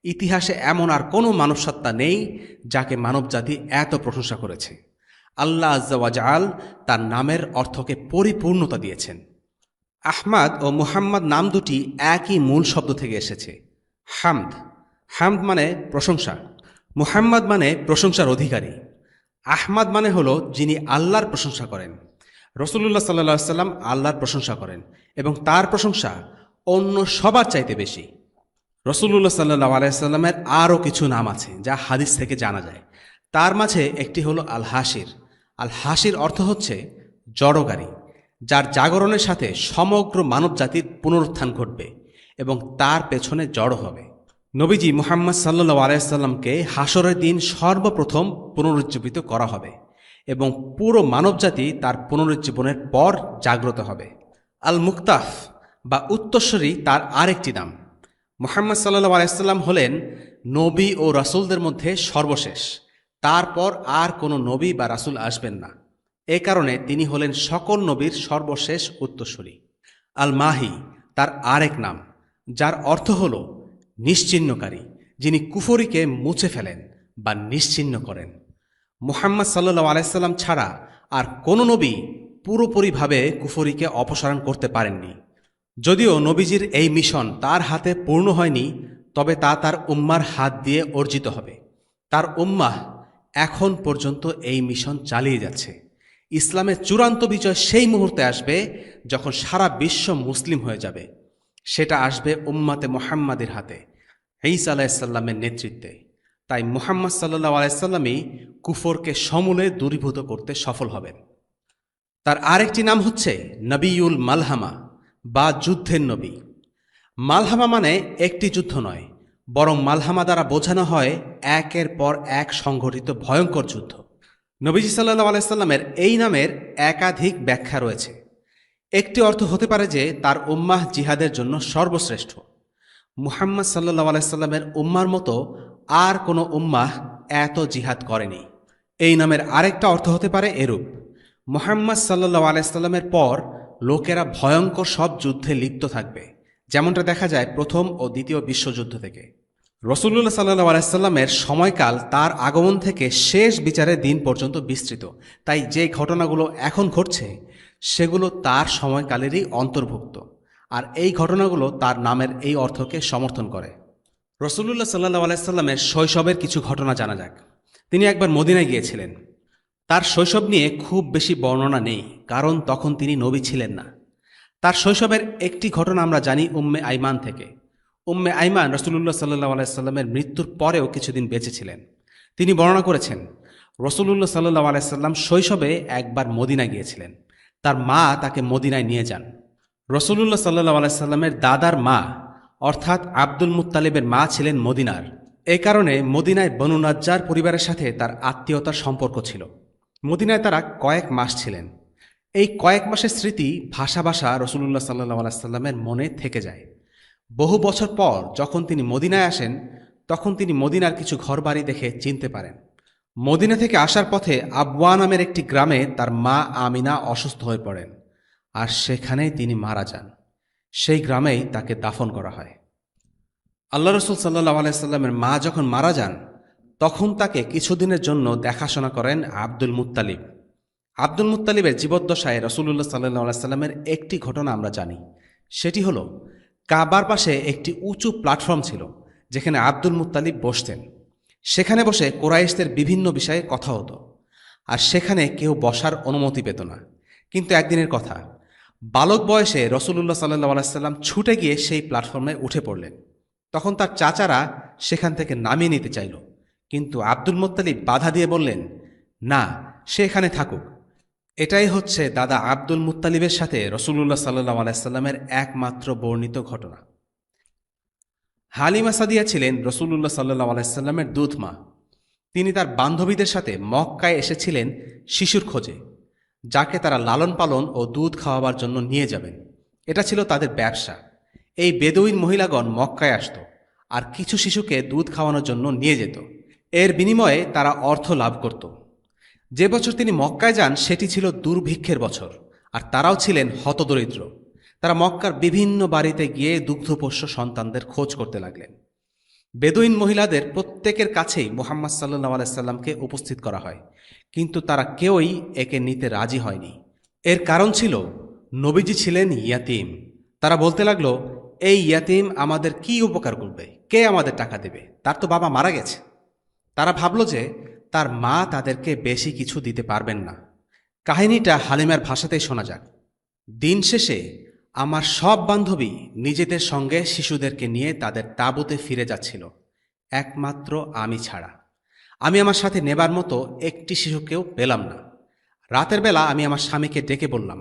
ইতিহাসে এমন আর কোনো মানবসত্তা নেই যাকে মানবজাতি এত প্রশংসা করেছে। আল্লাহ আজ্জা ওয়া জাল তার নামের অর্থকে পরিপূর্ণতা দিয়েছেন। আহমদ ও মুহাম্মদ নাম দুটি একই মূল শব্দ থেকে এসেছে, হামদ। হামদ মানে প্রশংসা, মুহাম্মদ মানে প্রশংসার অধিকারী, আহমদ মানে হলো যিনি আল্লাহর প্রশংসা করেন। রসুলুল্লাহ সাল্লাল্লাহু আলাইহি সাল্লাম আল্লাহর প্রশংসা করেন এবং তার প্রশংসা অন্য সবার চাইতে বেশি। রসুলুল্লাহ সাল্লাল্লাহু আলাইহি সাল্লামের আরও কিছু নাম আছে যা হাদিস থেকে জানা যায়। তার মাঝে একটি হলো আল হাসির। আল হাসির অর্থ হচ্ছে জড়গাড়ি, যার জাগরণের সাথে সমগ্র মানবজাতির পুনরুত্থান ঘটবে এবং তার পেছনে জড়ো হবে। নবীজি মুহাম্মদ সাল্লাল্লাহু আলাইহি সাল্লামকে হাসরের দিন সর্বপ্রথম পুনরুজ্জীবিত করা হবে এবং পুরো মানবজাতি তার পুনরুজ্জীবনের পর জাগ্রত হবে। আল মুক্তাফ বা উত্তরস্বরী তার আরেকটি নাম। মুহাম্মদ সাল্লাল্লাহু আলাইহি সাল্লাম হলেন নবী ও রাসূলদের মধ্যে সর্বশেষ। তারপর আর কোনো নবী বা রাসূল আসবেন না। এ কারণে তিনি হলেন সকল নবীর সর্বশেষ উত্তরসূরি। আল মাহি তার আরেক নাম, যার অর্থ হল নিশ্চিহ্নকারী, যিনি কুফরিকে মুছে ফেলেন বা নিশ্চিহ্ন করেন। মুহাম্মদ সাল্লাল্লাহু আলাইহি সাল্লাম ছাড়া আর কোনো নবী পুরোপুরিভাবে কুফরিকে অপসারণ করতে পারেননি। যদিও নবীজির এই মিশন তার হাতে পূর্ণ হয়নি, তবে তা তার উম্মার হাত দিয়ে অর্জিত হবে। তার উম্মাহ এখন পর্যন্ত এই মিশন চালিয়ে যাচ্ছে। ইসলামের চূড়ান্ত বিজয় সেই মুহূর্তে আসবে যখন সারা বিশ্ব মুসলিম হয়ে যাবে। সেটা আসবে উম্মাতে মুহাম্মাদের হাতে, ঈসা আলাইহিস সালামের নেতৃত্বে। তাই মুহাম্মদ সাল্লাল্লাহু আলাইহি সাল্লামই কুফরকে সমূলে দূরীভূত করতে সফল হবেন। তার আরেকটি নাম হচ্ছে নবিউল মালহামা বা যুদ্ধের নবী। মালহামা মানে একটি যুদ্ধ নয়, বরং মালহামা দ্বারা বোঝানো হয় একের পর এক সংঘটিত ভয়ঙ্কর যুদ্ধ। নবীজি সাল্লাল্লাহু আলাইহি সাল্লামের এই নামের একাধিক ব্যাখ্যা রয়েছে। একটি অর্থ হতে পারে যে তার উম্মাহ জিহাদের জন্য সর্বশ্রেষ্ঠ। মুহাম্মদ সাল্লাল্লাহু আলাইহি সাল্লামের উম্মার মতো আর কোনো উম্মাহ এত জিহাদ করেনি। এই নামের আরেকটা অর্থ হতে পারে এরূপ: মুহাম্মদ সাল্লাল্লাহু আলাইহি সাল্লামের পর লোকেরা ভয়ঙ্কর সব যুদ্ধে লিপ্ত থাকবে, যেমনটা দেখা যায় প্রথম ও দ্বিতীয় বিশ্বযুদ্ধ থেকে। রাসূলুল্লাহ সাল্লাল্লাহু আলাইহি সাল্লামের সময়কাল তার আগমন থেকে শেষ বিচারের দিন পর্যন্ত বিস্তৃত। তাই যে ঘটনাগুলো এখন ঘটছে সেগুলো তার সময়কালেরই অন্তর্ভুক্ত, আর এই ঘটনাগুলো তার নামের এই অর্থকে সমর্থন করে। রাসূলুল্লাহ সাল্লাল্লাহু আলাইহি সাল্লামের শৈশবের কিছু ঘটনা জানা যাক। তিনি একবার মদিনায় গিয়েছিলেন। তার শৈশব নিয়ে খুব বেশি বর্ণনা নেই, কারণ তখন তিনি নবী ছিলেন না। তার শৈশবের একটি ঘটনা আমরা জানি উম্মে আইমান থেকে। উম্মে আইমান রসুলুল্লাহ সাল্লাহ আলাইসাল্লামের মৃত্যুর পরেও কিছুদিন বেঁচে ছিলেন। তিনি বর্ণনা করেছেন, রসুলুল্লাহ সাল্লাহ আলাইসাল্লাম শৈশবে একবার মদিনা গিয়েছিলেন। তার মা তাকে মদিনায় নিয়ে যান। রসুলুল্লাহ সাল্লাহ আলাইসাল্লামের দাদার মা অর্থাৎ আব্দুল মুত্তালিবের মা ছিলেন মদিনার। এই কারণে মদিনায় বনু নাজ্জার পরিবারের সাথে তার আত্মীয়তার সম্পর্ক ছিল। মদিনায় তারা কয়েক মাস ছিলেন। এই কয়েক মাসের স্মৃতি ভাষা ভাষা রসুলুল্লাহ সাল্লাহ আলাইসাল্লামের মনে থেকে যায়। বহু বছর পর যখন তিনি মদিনায় আসেন, তখন তিনি মদিনার কিছু ঘরবাড়ি দেখে চিনতে পারেন। মদিনা থেকে আসার পথে আবওয়া নামের একটি গ্রামে তার মা আমিনা অসুস্থ হয়ে পড়েন, আর সেখানেই তিনি মারা যান। সেই গ্রামেই তাকে দাফন করা হয়। আল্লাহ রসুল সাল্লাহ আলাইসাল্লামের মা যখন মারা যান, তখন তাকে কিছুদিনের জন্য দেখাশোনা করেন আব্দুল মুত্তালিব। আব্দুল মুত্তালিবের জীবদ্দশায় রসুলুল্লাহ সাল্লাহ আলাইসাল্লামের একটি ঘটনা আমরা জানি। সেটি হলো, কাবার পাশে একটি উঁচু প্ল্যাটফর্ম ছিল, যেখানে আব্দুল মুত্তালিব বসতেন। সেখানে বসে কোরাইশদের বিভিন্ন বিষয়ে কথা হতো, আর সেখানে কেউ বসার অনুমতি পেত না। কিন্তু একদিনের কথা, বালক বয়সে রসুলুল্লাহ সাল্লাহ আলাইসাল্লাম ছুটে গিয়ে সেই প্ল্যাটফর্মে উঠে পড়লেন। তখন তার চাচারা সেখান থেকে নামিয়ে নিতে চাইল, কিন্তু আব্দুল মুত্তালিব বাধা দিয়ে বললেন, না, সে এখানে থাকুক। এটাই হচ্ছে দাদা আব্দুল মুত্তালিবের সাথে রসুলুল্লাহ সাল্লাহ আলাইসাল্লামের একমাত্র বর্ণিত ঘটনা। হালিমা সাদিয়া ছিলেন রসুলুল্লাহ সাল্লাহ আলাইসাল্লামের দুধ মা। তিনি তার বান্ধবীদের সাথে মক্কায় এসেছিলেন শিশুর খোঁজে, যাকে তারা লালন পালন ও দুধ খাওয়াবার জন্য নিয়ে যাবেন। এটা ছিল তাদের ব্যবসা। এই বেদুইন মহিলাগণ মক্কায় আসত আর কিছু শিশুকে দুধ খাওয়ানোর জন্য নিয়ে যেত। এর বিনিময়ে তারা অর্থ লাভ করত। যে বছর তিনি মক্কায় যান সেটি ছিল দুর্ভিক্ষের বছর, আর তারাও ছিলেন হতদরিদ্র। তারা মক্কার বিভিন্ন বাড়িতে গিয়ে দুগ্ধপোষ্য সন্তানদের খোঁজ করতে লাগলেন। বেদুইন মহিলাদের প্রত্যেকের কাছেই মুহাম্মদ সাল্লাল্লাহু আলাইহি সাল্লামকে উপস্থিত করা হয়, কিন্তু তারা কেউই একে নিতে রাজি হয়নি। এর কারণ ছিল, নবীজি ছিলেন ইয়াতিম। তারা বলতে লাগলো, এই ইয়াতিম আমাদের কি উপকার করবে? কে আমাদের টাকা দেবে? তার তো বাবা মারা গেছে। তারা ভাবল যে তার মা তাদেরকে বেশি কিছু দিতে পারবেন না। কাহিনীটা হালিমার ভাষাতেই শোনা যাক। দিন শেষে আমার সব বান্ধবী নিজেদের সঙ্গে শিশুদেরকে নিয়ে তাদের তাঁবুতে ফিরে যাচ্ছিল, একমাত্র আমি ছাড়া। আমি আমার সাথে নেবার মতো একটি শিশুকেও পেলাম না। রাতের বেলা আমি আমার স্বামীকে ডেকে বললাম,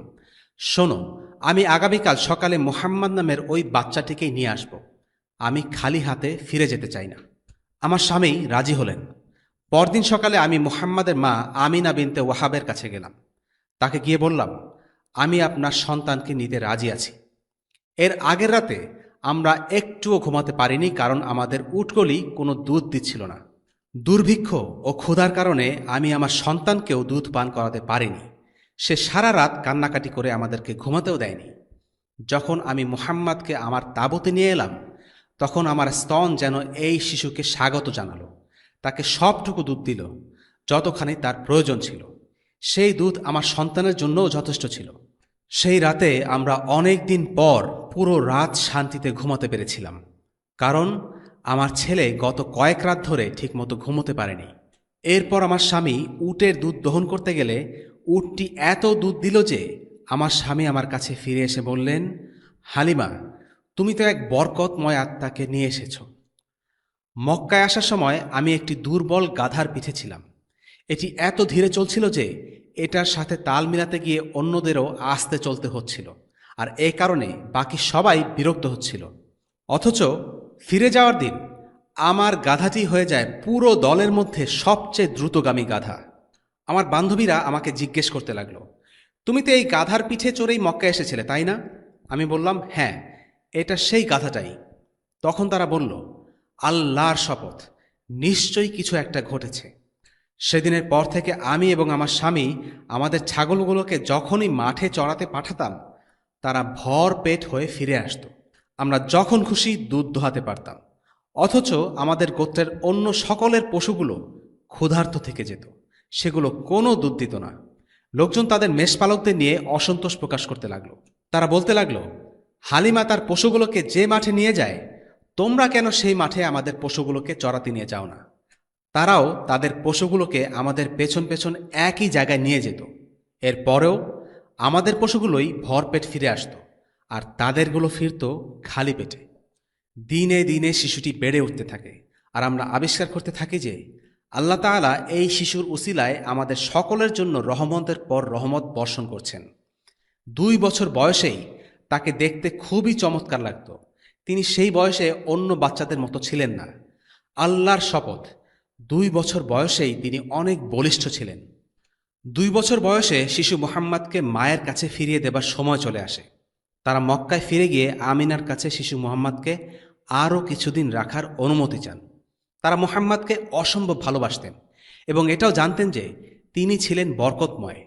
শোনো, আমি আগামীকাল সকালে মুহাম্মদ নামের ওই বাচ্চাটিকেই নিয়ে আসব। আমি খালি হাতে ফিরে যেতে চাই না। আমার স্বামী রাজি হলেন। পরদিন সকালে আমি মুহাম্মাদের মা আমিনা বিনতে ওয়াহাবের কাছে গেলাম। তাকে গিয়ে বললাম, আমি আপনার সন্তানকে নিতে রাজি আছি। এর আগের রাতে আমরা একটুও ঘুমাতে পারিনি, কারণ আমাদের উটকলি কোনো দুধ দিচ্ছিল না। দুর্ভিক্ষ ও ক্ষুধার কারণে আমি আমার সন্তানকেও দুধ পান করাতে পারিনি। সে সারা রাত কান্নাকাটি করে আমাদেরকে ঘুমাতেও দেয়নি। যখন আমি মুহাম্মাদকে আমার তাঁবুতে নিয়ে এলাম, তখন আমার স্তন যেন এই শিশুকে স্বাগত জানালো। তাকে সবটুকু দুধ দিল, যতখানি তার প্রয়োজন ছিল। সেই দুধ আমার সন্তানের জন্যও যথেষ্ট ছিল। সেই রাতে আমরা অনেক দিন পর পুরো রাত শান্তিতে ঘুমাতে পেরেছিলাম, কারণ আমার ছেলে গত কয়েক রাত ধরে ঠিকমতো ঘুমোতে পারেনি। এরপর আমার স্বামী উটের দুধ দহন করতে গেলে উটটি এত দুধ দিল যে আমার স্বামী আমার কাছে ফিরে এসে বললেন, হালিমা, তুমি তো এক বরকতময় আত্মাকে নিয়ে এসেছ। মক্কায় আসার সময় আমি একটি দুর্বল গাধার পিঠে ছিলাম। এটি এত ধীরে চলছিল যে এটার সাথে তাল মিলাতে গিয়ে অন্যদেরও আস্তে চলতে হচ্ছিল, আর এই কারণে বাকি সবাই বিরক্ত হচ্ছিল। অথচ ফিরে যাওয়ার দিন আমার গাধাটি হয়ে যায় পুরো দলের মধ্যে সবচেয়ে দ্রুতগামী গাধা। আমার বান্ধবীরা আমাকে জিজ্ঞেস করতে লাগলো, তুমি তো এই গাধার পিঠে চড়েই মক্কায় এসেছিলে, তাই না? আমি বললাম, হ্যাঁ, এটা সেই গাধাটাই। তখন তারা বলল, আল্লাহর শপথ, নিশ্চয়ই কিছু একটা ঘটেছে। সেদিনের পর থেকে আমি এবং আমার স্বামী আমাদের ছাগলগুলোকে যখনই মাঠে চড়াতে পাঠাতাম, তারা ভর পেট হয়ে ফিরে আসত। আমরা যখন খুশি দুধ দোহাতে পারতাম। অথচ আমাদের গোত্রের অন্য সকলের পশুগুলো ক্ষুধার্ত থেকে যেত, সেগুলো কোনো দুধ দিত না। লোকজন তাদের মেষপালকদের নিয়ে অসন্তোষ প্রকাশ করতে লাগলো। তারা বলতে লাগলো, হালিমা তার পশুগুলোকে যে মাঠে নিয়ে যায়, তোমরা কেন সেই মাঠে আমাদের পশুগুলোকে চড়াতে নিয়ে যাও না? তারাও তাদের পশুগুলোকে আমাদের পেছন পেছন একই জায়গায় নিয়ে যেত। এরপরেও আমাদের পশুগুলোই ভরপেট ফিরে আসতো, আর তাদেরগুলো ফিরত খালি পেটে। দিনে দিনে শিশুটি বেড়ে উঠতে থাকে, আর আমরা আবিষ্কার করতে থাকি যে আল্লাহ তাআলা এই শিশুর উসিলায় আমাদের সকলের জন্য রহমতের পর রহমত বর্ষণ করছেন। 2 বছর বয়সেই তাকে দেখতে খুবই চমৎকার লাগত। তিনি সেই বয়সে অন্য বাচ্চাদের মতো ছিলেন না। আল্লাহর শপথ, 2 বছর বয়সেই তিনি অনেক বলিষ্ঠ ছিলেন। 2 বছর বয়সে শিশু মুহাম্মদকে মায়ের কাছে ফিরিয়ে দেবার সময় চলে আসে। তারা মক্কায় ফিরে গিয়ে আমিনার কাছে শিশু মুহাম্মদকে আরও কিছুদিন রাখার অনুমতি চান। তারা মুহাম্মদকে অসম্ভব ভালোবাসতেন এবং এটাও জানতেন যে তিনি ছিলেন বরকতময়।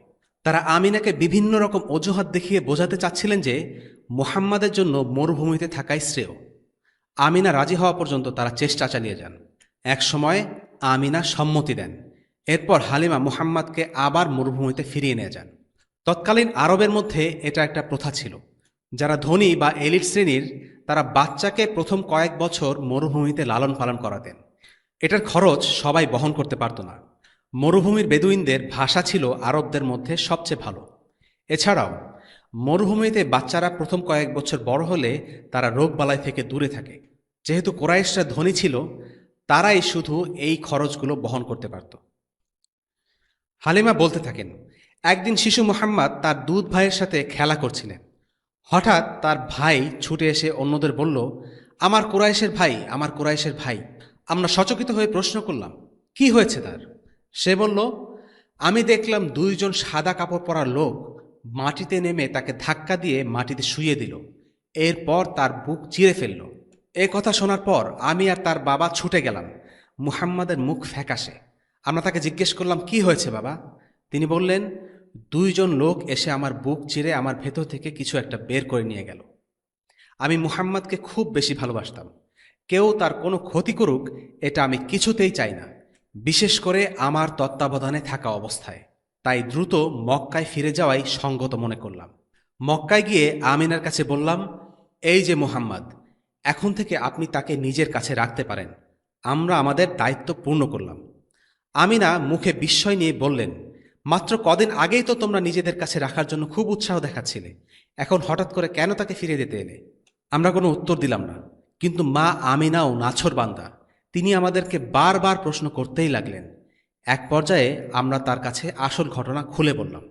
তারা আমিনাকে বিভিন্ন রকম অজুহাত দেখিয়ে বোঝাতে চাচ্ছিলেন যে মুহাম্মাদের জন্য মরুভূমিতে থাকাই শ্রেয়। আমিনা রাজি হওয়া পর্যন্ত তারা চেষ্টা চালিয়ে যান। এক সময় আমিনা সম্মতি দেন। এরপর হালিমা মুহাম্মদকে আবার মরুভূমিতে ফিরিয়ে নিয়ে যান। তৎকালীন আরবের মধ্যে এটা একটা প্রথা ছিল। যারা ধনী বা এলিট শ্রেণীর, তারা বাচ্চাকে প্রথম কয়েক বছর মরুভূমিতে লালন পালন করাতেন। এটার খরচ সবাই বহন করতে পারত না। মরুভূমির বেদুইনদের ভাষা ছিল আরবদের মধ্যে সবচেয়ে ভালো। এছাড়াও মরুভূমিতে বাচ্চারা প্রথম কয়েক বছর বড় হলে তারা রোগবালাই থেকে দূরে থাকে। যেহেতু কুরাইশরা ধনী ছিল, তারাই শুধু এই খরচগুলো বহন করতে পারত। হালিমা বলতে থাকেন, একদিন শিশু মুহাম্মদ তার দুধ ভাইয়ের সাথে খেলা করছিলেন। হঠাৎ তার ভাই ছুটে এসে অন্যদের বলল, আমার কুরাইশের ভাই, আমার কুরাইশের ভাই। আমরা সচকিত হয়ে প্রশ্ন করলাম, কি হয়েছে তার? সে বলল, আমি দেখলাম 2 জন সাদা কাপড় পরা লোক মাটিতে নেমে তাকে ধাক্কা দিয়ে মাটিতে শুইয়ে দিল, এরপর তার বুক চিরে ফেলল। এ কথা শোনার পর আমি আর তার বাবা ছুটে গেলাম। মুহাম্মাদের মুখ ফ্যাকাশে। আমরা তাকে জিজ্ঞেস করলাম, কি হয়েছে বাবা? তিনি বললেন, 2 জন লোক এসে আমার বুক চিরে আমার ভেতর থেকে কিছু একটা বের করে নিয়ে গেল। আমি মুহাম্মাদকে খুব বেশি ভালোবাসতাম। কেউ তার কোনো ক্ষতি করুক, এটা আমি কিছুতেই চাই না, বিশেষ করে আমার তত্ত্বাবধানে থাকা অবস্থায়। তাই দ্রুত মক্কায় ফিরে যাওয়াই সঙ্গত মনে করলাম। মক্কায় গিয়ে আমিনার কাছে বললাম, এই যে মুহাম্মদ, এখন থেকে আপনি তাকে নিজের কাছে রাখতে পারেন। আমরা আমাদের দায়িত্ব পূর্ণ করলাম। আমিনা মুখে বিস্ময় নিয়ে বললেন, মাত্র কদিন আগেই তো তোমরা নিজেদের কাছে রাখার জন্য খুব উৎসাহ দেখাচ্ছিলে, এখন হঠাৎ করে কেন তাকে ফিরে দিতে এলে? আমরা কোনো উত্তর দিলাম না, কিন্তু মা আমিনাও নাছোড়বান্দা। তিনি আমাদেরকে বারবার প্রশ্ন করতেই লাগলেন। এক পর্যায়ে আমরা তার কাছে আসল ঘটনা খুলে বললাম।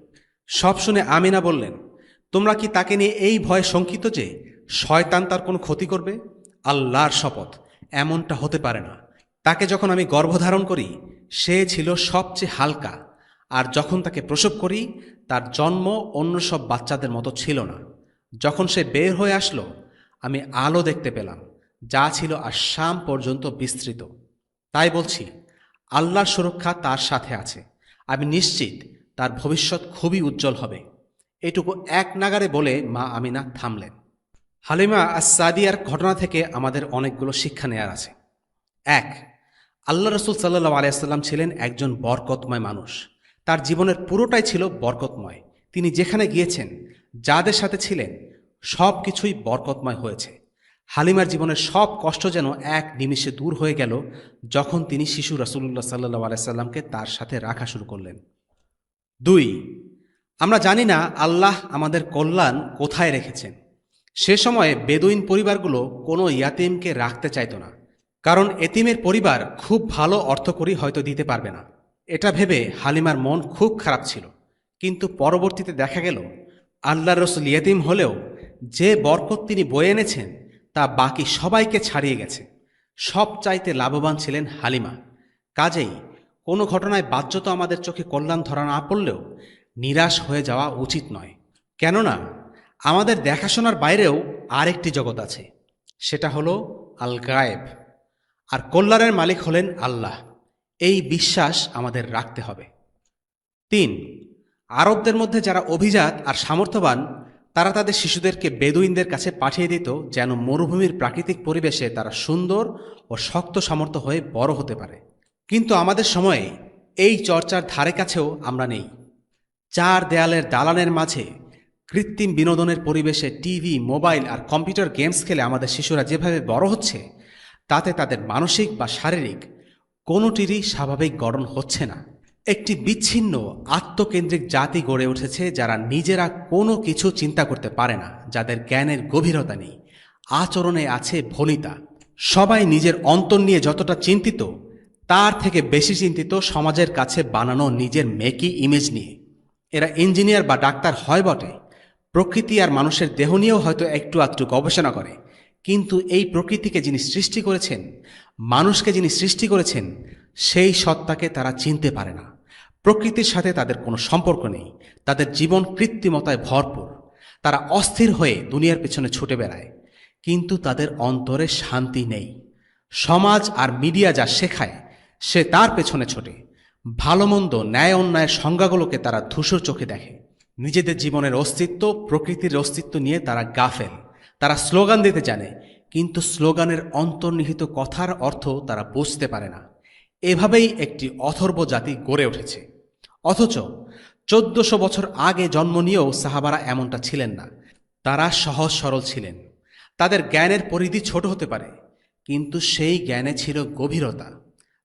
সব শুনে আমিনা বললেন, তোমরা কি তাকে নিয়ে এই ভয়ে শঙ্কিত যে শয়তান তার কোনো ক্ষতি করবে? আল্লাহর শপথ, এমনটা হতে পারে না। তাকে যখন আমি গর্ভধারণ করি, সে ছিল সবচেয়ে হালকা, আর যখন তাকে প্রসব করি, তার জন্ম অন্য সব বাচ্চাদের মতো ছিল না। যখন সে বের হয়ে আসলো, আমি আলো দেখতে পেলাম, যা ছিল আসাম পর্যন্ত বিস্তৃত। তাই বলছি, আল্লাহর সুরক্ষা তার সাথে আছে। আমি নিশ্চিত তার ভবিষ্যৎ খুবই উজ্জ্বল হবে। এটুকু এক নাগারে বলে মা আমিনা থামলেন। হালিমা আস-সাদিয়ার ঘটনা থেকে আমাদের অনেকগুলো শিক্ষা নেয়ার আছে। 1, আল্লাহ রসুল সাল্লাল্লাহু আলাইহি ওয়াসাল্লাম ছিলেন একজন বরকতময় মানুষ। তার জীবনের পুরোটাই ছিল বরকতময়। তিনি যেখানে গিয়েছেন, যাদের সাথে ছিলেন, সব কিছুই বরকতময় হয়েছে। হালিমার জীবনের সব কষ্ট যেন এক নিমিষে দূর হয়ে গেল যখন তিনি শিশু রাসূলুল্লাহ সাল্লাল্লাহু আলাইহি সাল্লামকে তার সাথে রাখা শুরু করলেন। 2, আমরা জানি না আল্লাহ আমাদের কল্যাণ কোথায় রেখেছেন। সে সময়ে বেদুইন পরিবারগুলো কোনো ইয়াতিমকে রাখতে চাইত না, কারণ এতিমের পরিবার খুব ভালো অর্থকড়ি হয়তো দিতে পারবে না। এটা ভেবে হালিমার মন খুব খারাপ ছিল। কিন্তু পরবর্তীতে দেখা গেল আল্লাহর রাসূল ইয়াতিম হলেও যে বরকত তিনি বয়ে এনেছেন তা বাকি সবাইকে ছাড়িয়ে গেছে। সবচাইতে লাভবান ছিলেন হালিমা। কাজেই কোনো ঘটনায় বাহ্যত আমাদের চোখে কল্যাণ ধরা না পড়লেও নিরাশ হয়ে যাওয়া উচিত নয়। কেননা আমাদের দেখাশোনার বাইরেও আরেকটি জগৎ আছে, সেটা হলো আল গায়েব, আর কল্যাণের মালিক হলেন আল্লাহ। এই বিশ্বাস আমাদের রাখতে হবে। 3, আরবদের মধ্যে যারা অভিজাত আর সামর্থ্যবান, তারা তাদের শিশুদেরকে বেদুইনদের কাছে পাঠিয়ে দিত যেন মরুভূমির প্রাকৃতিক পরিবেশে তারা সুন্দর ও শক্ত সামর্থ্য হয়ে বড় হতে পারে। কিন্তু আমাদের সময়ে এই চর্চার ধারে কাছেও আমরা নেই। 4 দেয়ালের দালানের মাঝে কৃত্রিম বিনোদনের পরিবেশে টিভি, মোবাইল আর কম্পিউটার গেমস খেলে আমাদের শিশুরা যেভাবে বড় হচ্ছে, তাতে তাদের মানসিক বা শারীরিক কোনোটিরই স্বাভাবিক গঠন হচ্ছে না। একটি বিচ্ছিন্ন আত্মকেন্দ্রিক জাতি গড়ে উঠেছে, যারা নিজেরা কোনো কিছু চিন্তা করতে পারে না, যাদের জ্ঞানের গভীরতা নেই, আচরণে আছে ভনিতা। সবাই নিজের অন্তর নিয়ে যতটা চিন্তিত, তার থেকে বেশি চিন্তিত সমাজের কাছে বানানো নিজের মেকি ইমেজ নিয়ে। এরা ইঞ্জিনিয়ার বা ডাক্তার হয় বটে, প্রকৃতি আর মানুষের দেহ নিয়েও হয়তো একটু আধটু গবেষণা করে, কিন্তু এই প্রকৃতিকে যিনি সৃষ্টি করেছেন, মানুষকে যিনি সৃষ্টি করেছেন, সেই সত্তাকে তারা চিনতে পারে না। প্রকৃতির সাথে তাদের কোনো সম্পর্ক নেই। তাদের জীবন কৃত্রিমতায় ভরপুর। তারা অস্থির হয়ে দুনিয়ার পেছনে ছুটে বেড়ায়, কিন্তু তাদের অন্তরে শান্তি নেই। সমাজ আর মিডিয়া যা শেখায়, সে তার পেছনে ছোটে। ভালো মন্দ, ন্যায় অন্যায়ের সংজ্ঞাগুলোকে তারা ধূসর চোখে দেখে। নিজেদের জীবনের অস্তিত্ব, প্রকৃতির অস্তিত্ব নিয়ে তারা গাফেল। তারা স্লোগান দিতে জানে, কিন্তু স্লোগানের অন্তর্নিহিত কথার অর্থ তারা বুঝতে পারে না। এভাবেই একটি অথর্ব জাতি গড়ে উঠেছে। অথচ 1400 বছর আগে জন্ম নিয়েও সাহাবারা এমনটা ছিলেন না। তারা সহজ সরল ছিলেন। তাদের জ্ঞানের পরিধি ছোট হতে পারে, কিন্তু সেই জ্ঞানে ছিল গভীরতা।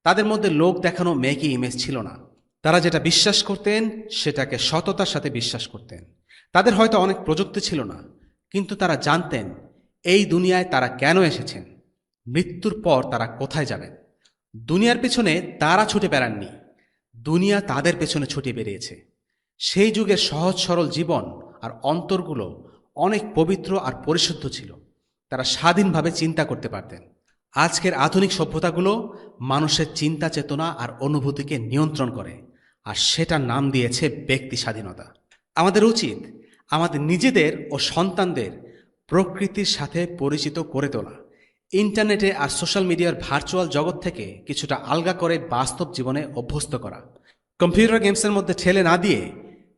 তাদের মধ্যে লোক দেখানো মেকি ইমেজ ছিল না। তারা যেটা বিশ্বাস করতেন, সেটাকে সততার সাথে বিশ্বাস করতেন। তাদের হয়তো অনেক প্রযুক্তি ছিল না, কিন্তু তারা জানতেন এই দুনিয়ায় তারা কেন এসেছেন, মৃত্যুর পর তারা কোথায় যাবেন। দুনিয়ার পেছনে তারা ছুটে বেড়াননি, দুনিয়া তাদের পেছনে ছুটে বেরিয়েছে। সেই যুগের সহজ সরল জীবন আর অন্তরগুলো অনেক পবিত্র আর পরিশুদ্ধ ছিল। তারা স্বাধীনভাবে চিন্তা করতে পারতেন। আজকের আধুনিক সভ্যতাগুলো মানুষের চিন্তা চেতনা আর অনুভূতিকে নিয়ন্ত্রণ করে, আর সেটার নাম দিয়েছে ব্যক্তি স্বাধীনতা। আমাদের উচিত আমাদের নিজেদের ও সন্তানদের প্রকৃতির সাথে পরিচিত করে তোলা, ইন্টারনেটে আর সোশ্যাল মিডিয়ার ভার্চুয়াল জগৎ থেকে কিছুটা আলগা করে বাস্তব জীবনে অভ্যস্ত করা, কম্পিউটার গেমসের মধ্যে ঠেলে না দিয়ে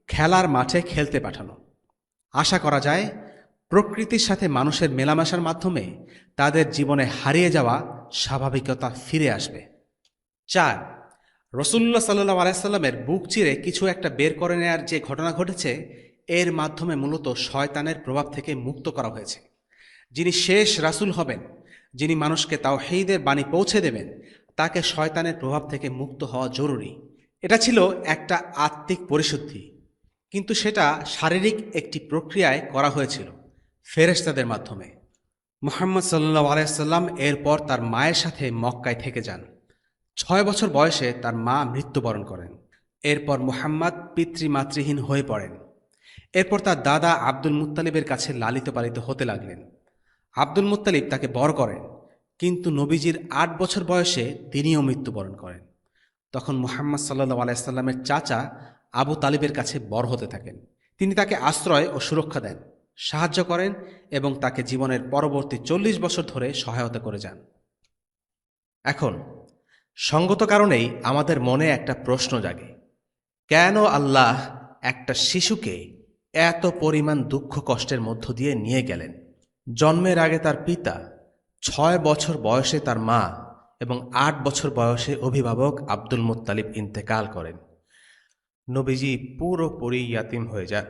খেলার মাঠে খেলতে পাঠানো। আশা করা যায় প্রকৃতির সাথে মানুষের মেলামেশার মাধ্যমে তাদের জীবনে হারিয়ে যাওয়া স্বাভাবিকতা ফিরে আসবে। 4. রসুল্লাহ সাল্লাল্লাহু আলাইহি সাল্লামের বুক চিরে কিছু একটা বের করে নেয়ার যে ঘটনা ঘটেছে, এর মাধ্যমে মূলত শয়তানের প্রভাব থেকে মুক্ত করা হয়েছে। যিনি শেষ রাসূল হবেন, যিনি মানুষকে তাওহীদের বাণী পৌঁছে দেবেন, তাকে শয়তানের প্রভাব থেকে মুক্ত হওয়া জরুরি। এটা ছিল একটা আত্মিক পরিশুদ্ধি, কিন্তু সেটা শারীরিক একটি প্রক্রিয়ায় করা হয়েছিল, ফেরেশতাদের মাধ্যমে। মুহাম্মদ সাল্লাল্লাহু আলাইহি সাল্লাম এরপর তার মায়ের সাথে মক্কায় থেকে যান। 6 বছর বয়সে তার মা মৃত্যুবরণ করেন। এরপর মুহাম্মদ পিতৃমাতৃহীন হয়ে পড়েন। এরপর তার দাদা আব্দুল মুত্তালিবের কাছে লালিত পালিত হতে লাগলেন। আব্দুল মুত্তালিব তাকে বড় করেন, কিন্তু নবীজির 8 বছর বয়সে তিনিও মৃত্যুবরণ করেন। তখন মুহাম্মদ সাল্লাল্লাহু আলাইহি সাল্লামের চাচা আবু তালিবের কাছে বড় হতে থাকেন। তিনি তাকে আশ্রয় ও সুরক্ষা দেন, সাহায্য করেন এবং তাকে জীবনের পরবর্তী 40 বছর ধরে সহায়তা করে যান। এখন সঙ্গত কারণেই আমাদের মনে একটা প্রশ্ন জাগে, কেন আল্লাহ একটা শিশুকে এত পরিমাণ দুঃখ কষ্টের মধ্য দিয়ে নিয়ে গেলেন? জন্মের আগে তার পিতা, 6 বছর বয়সে তার মা এবং 8 বছর বয়সে অভিভাবক আব্দুল মুত্তালিব ইন্তেকাল করেন। নবীজি পুরোপুরি ইয়াতিম হয়ে যান।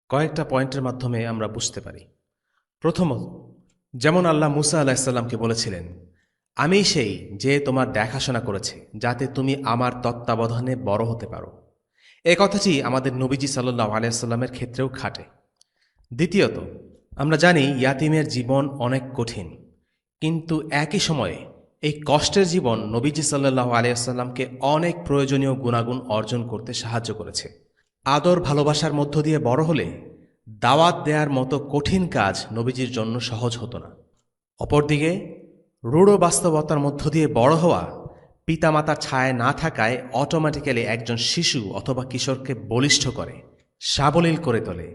কয়েকটা পয়েন্টের মাধ্যমে আমরা বুঝতে পারি। প্রথমত, যেমন আল্লাহ মুসা আলাহিসাল্লামকে বলেছিলেন, আমি সেই যে তোমার দেখাশোনা করেছে যাতে তুমি আমার তত্ত্বাবধানে বড় হতে পারো। এ কথাটি আমাদের নবীজি সাল্লাল্লাহু আলাইহি ওয়াসাল্লামের ক্ষেত্রেও খাটে। দ্বিতীয়ত, আমরা জানি ইয়াতিমের জীবন অনেক কঠিন, কিন্তু একই সময়ে এই কষ্টের জীবন নবীজি সাল্লাল্লাহু আলাইহি ওয়াসাল্লামকে অনেক প্রয়োজনীয় গুণাগুণ অর্জন করতে সাহায্য করেছে। আদর ভালোবাসার মধ্য দিয়ে বড় হলে দাওয়াত দেওয়ার মতো কঠিন কাজ নবীজির জন্য সহজ হতো না। অপরদিকে রূঢ় বাস্তবতার মধ্য দিয়ে বড় হওয়া, পিতামাতার ছায়ায় না থাকায় অটোমেটিক্যালি একজন শিশু অথবা কিশোরকে বলিষ্ঠ করে, সাবলীল করে তোলে,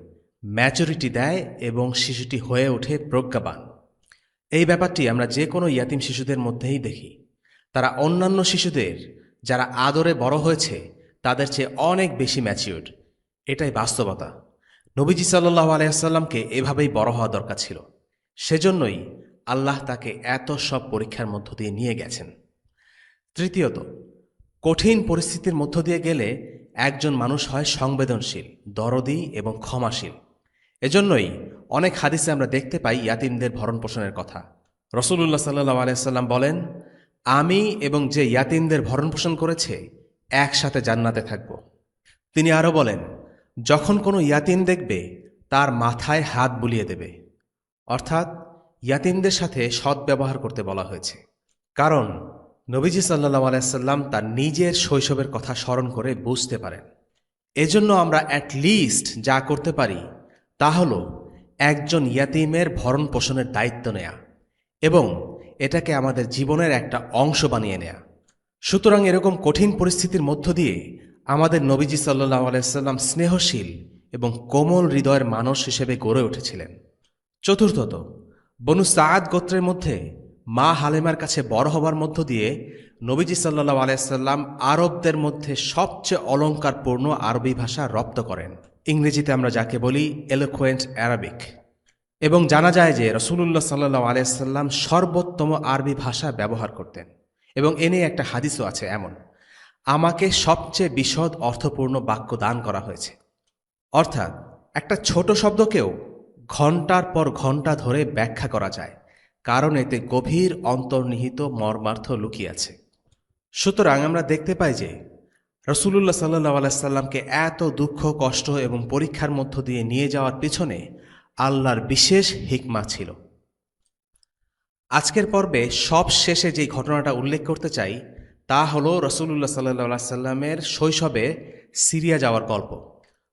ম্যাচুরিটি দেয় এবং শিশুটি হয়ে ওঠে প্রজ্ঞাবান। এই ব্যাপারটি আমরা যে কোনো ইয়াতিম শিশুদের মধ্যেই দেখি। তারা অন্যান্য শিশুদের যারা আদরে বড় হয়েছে তাদের চেয়ে অনেক বেশি ম্যাচিউরড। এটাই বাস্তবতা। নবীজি সাল্লাল্লাহু আলাইহি ওয়াসাল্লামকে এভাবেই বড় হওয়া দরকার ছিল। সেজন্যই আল্লাহ তাকে এত সব পরীক্ষার মধ্য দিয়ে নিয়ে গেছেন। তৃতীয়ত, কঠিন পরিস্থিতির মধ্য দিয়ে গেলে একজন মানুষ হয় সংবেদনশীল, দরদি এবং ক্ষমাশীল। এজন্যই অনেক হাদিসে আমরা দেখতে পাই ইয়াতিমদের ভরণ পোষণের কথা। রাসূলুল্লাহ সাল্লাল্লাহু আলাইহি ওয়াসাল্লাম বলেন, আমি এবং যে ইয়াতিমদের ভরণপোষণ করেছে একসাথে জান্নাতে থাকব। তিনি আরও বলেন, যখন কোনো ইয়াতিম দেখবে তার মাথায় হাত বুলিয়ে দেবে, অর্থাৎ ইয়াতিমদের সাথে সদ্ব্যবহার করতে বলা হয়েছে। কারণ নবীজি সাল্লাল্লাহু আলাইহি সাল্লাম তার নিজের শৈশবের কথা স্মরণ করে বুঝতে পারেন। এজন্য আমরা অ্যাটলিস্ট যা করতে পারি তা হল একজন ইয়াতিমের ভরণ পোষণের দায়িত্ব নেয়া এবং এটাকে আমাদের জীবনের একটা অংশ বানিয়ে নেয়া। সুতরাং এরকম কঠিন পরিস্থিতির মধ্য দিয়ে আমাদের নবীজি সাল্লাল্লাহু আলাইহি সাল্লাম স্নেহশীল এবং কোমল হৃদয়ের মানুষ হিসেবে গড়ে উঠেছিলেন। চতুর্থত, বনু সাআদ গোত্রের মধ্যে মা হালেমার কাছে বড় হবার মধ্য দিয়ে নবীজি সাল্লাল্লাহু আলাইহি সাল্লাম আরবদের মধ্যে সবচেয়ে অলংকারপূর্ণ আরবি ভাষা রপ্ত করেন। ইংরেজিতে আমরা যাকে বলি এলোকোয়েন্ট অ্যারাবিক। এবং জানা যায় যে রাসূলুল্লাহ সাল্লাল্লাহু আলাইহি সাল্লাম সর্বোত্তম আরবি ভাষা ব্যবহার করতেন। এবং এ নিয়ে একটা হাদিসও আছে এমন, আমাকে সবচেয়ে বিশদ অর্থপূর্ণ বাক্য দান করা হয়েছে। অর্থাৎ একটা ছোট শব্দকেও ঘণ্টার পর ঘণ্টা ধরে ব্যাখ্যা করা যায়, কারণ এতে গভীর অন্তর্নিহিত মর্মার্থ লুকিয়ে আছে। সুতরাং আমরা দেখতে পাই যে রাসূলুল্লাহ সাল্লাল্লাহু আলাইহি সাল্লামকে এত দুঃখ, কষ্ট এবং পরীক্ষার মধ্য দিয়ে নিয়ে যাওয়ার পিছনে আল্লাহর বিশেষ হিকমা ছিল। আজকের পর্বে সব শেষে যে ঘটনাটা উল্লেখ করতে চাই তা হল রাসূলুল্লাহ সাল্লাল্লাহু আলাইহি সাল্লামের শৈশবে সিরিয়া যাওয়ার গল্প।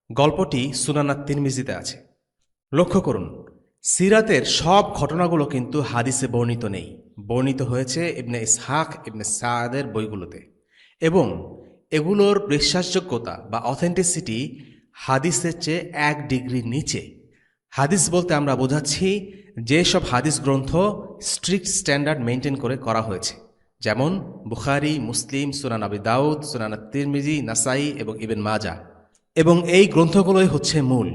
গল্পটি সুনান তিরমিজিতে আছে। লক্ষ্য করুন, সিরাতের সব ঘটনাগুলো কিন্তু হাদিসে বর্ণিত নেই, বর্ণিত হয়েছে ইবনে ইসহাক, ইবনে সাআদের বইগুলোতে। এবং এগুলোর বিশ্বাসযোগ্যতা বা অথেন্টিসিটি হাদিসের চেয়ে 1 ডিগ্রি নিচে। হাদিস বলতে আমরা বোঝাচ্ছি যেসব হাদিস গ্রন্থ স্ট্রিক্ট স্ট্যান্ডার্ড মেনটেন করে করা হয়েছে, যেমন বুখারী, মুসলিম, সুনান আবি দাউদ, সুনান তিরমিজি, নাসাই এবং ইবনে মাজাহ। এবং এই গ্রন্থগুলোই হচ্ছে মূল।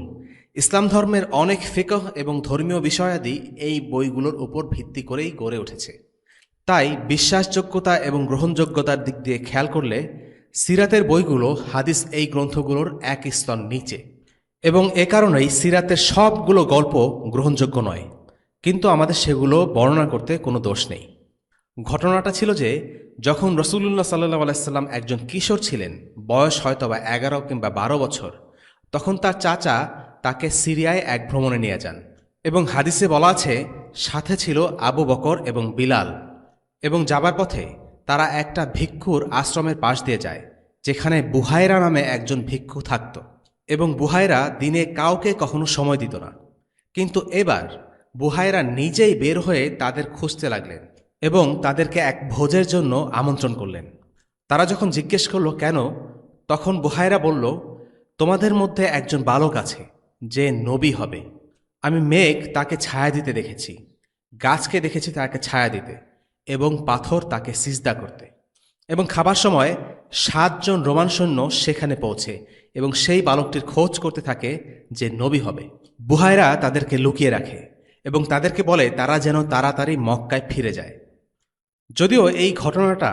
ইসলাম ধর্মের অনেক ফিকহ এবং ধর্মীয় বিষয়াদি এই বইগুলোর উপর ভিত্তি করেই গড়ে উঠেছে। তাই বিশ্বাসযোগ্যতা এবং গ্রহণযোগ্যতার দিক দিয়ে খেয়াল করলে সিরাতের বইগুলো হাদিস এই গ্রন্থগুলোর এক স্তর নিচে। এবং এ কারণেই সিরাতের সবগুলো গল্প গ্রহণযোগ্য নয়, কিন্তু আমাদের সেগুলো বর্ণনা করতে কোনো দোষ নেই। ঘটনাটা ছিল যে যখন রাসূলুল্লাহ সাল্লাল্লাহু আলাইহি সাল্লাম একজন কিশোর ছিলেন, বয়স হয়তোবা 11 কিংবা 12 বছর, তখন তার চাচা তাকে সিরিয়ায় এক ভ্রমণে নিয়ে যান। এবং হাদিসে বলা আছে সাথে ছিল আবু বকর এবং বিলাল। এবং যাবার পথে তারা একটা ভিক্ষুর আশ্রমের পাশ দিয়ে যায়, যেখানে বুহায়রা নামে একজন ভিক্ষু থাকত। এবং বুহায়রা দিনে কাউকে কখনো সময় দিত না, কিন্তু এবার বুহায়রা নিজেই বের হয়ে তাদের খুঁজতে লাগলেন এবং তাদেরকে এক ভোজের জন্য আমন্ত্রণ করলেন। তারা যখন জিজ্ঞেস করল কেন, তখন বুহায়রা বলল, তোমাদের মধ্যে একজন বালক আছে যে নবী হবে। আমি মেঘ তাকে ছায়া দিতে দেখেছি, গাছকে দেখেছি তাকে ছায়া দিতে, এবং পাথর তাকে সিজদা করতে। এবং খাবার সময় 7 জন রোমান সৈন্য সেখানে পৌঁছে এবং সেই বালকটির খোঁজ করতে থাকে যে নবী হবে। বুহায়রা তাদেরকে লুকিয়ে রাখে এবং তাদেরকে বলে তারা যেন তাড়াতাড়ি মক্কায় ফিরে যায়। যদিও এই ঘটনাটা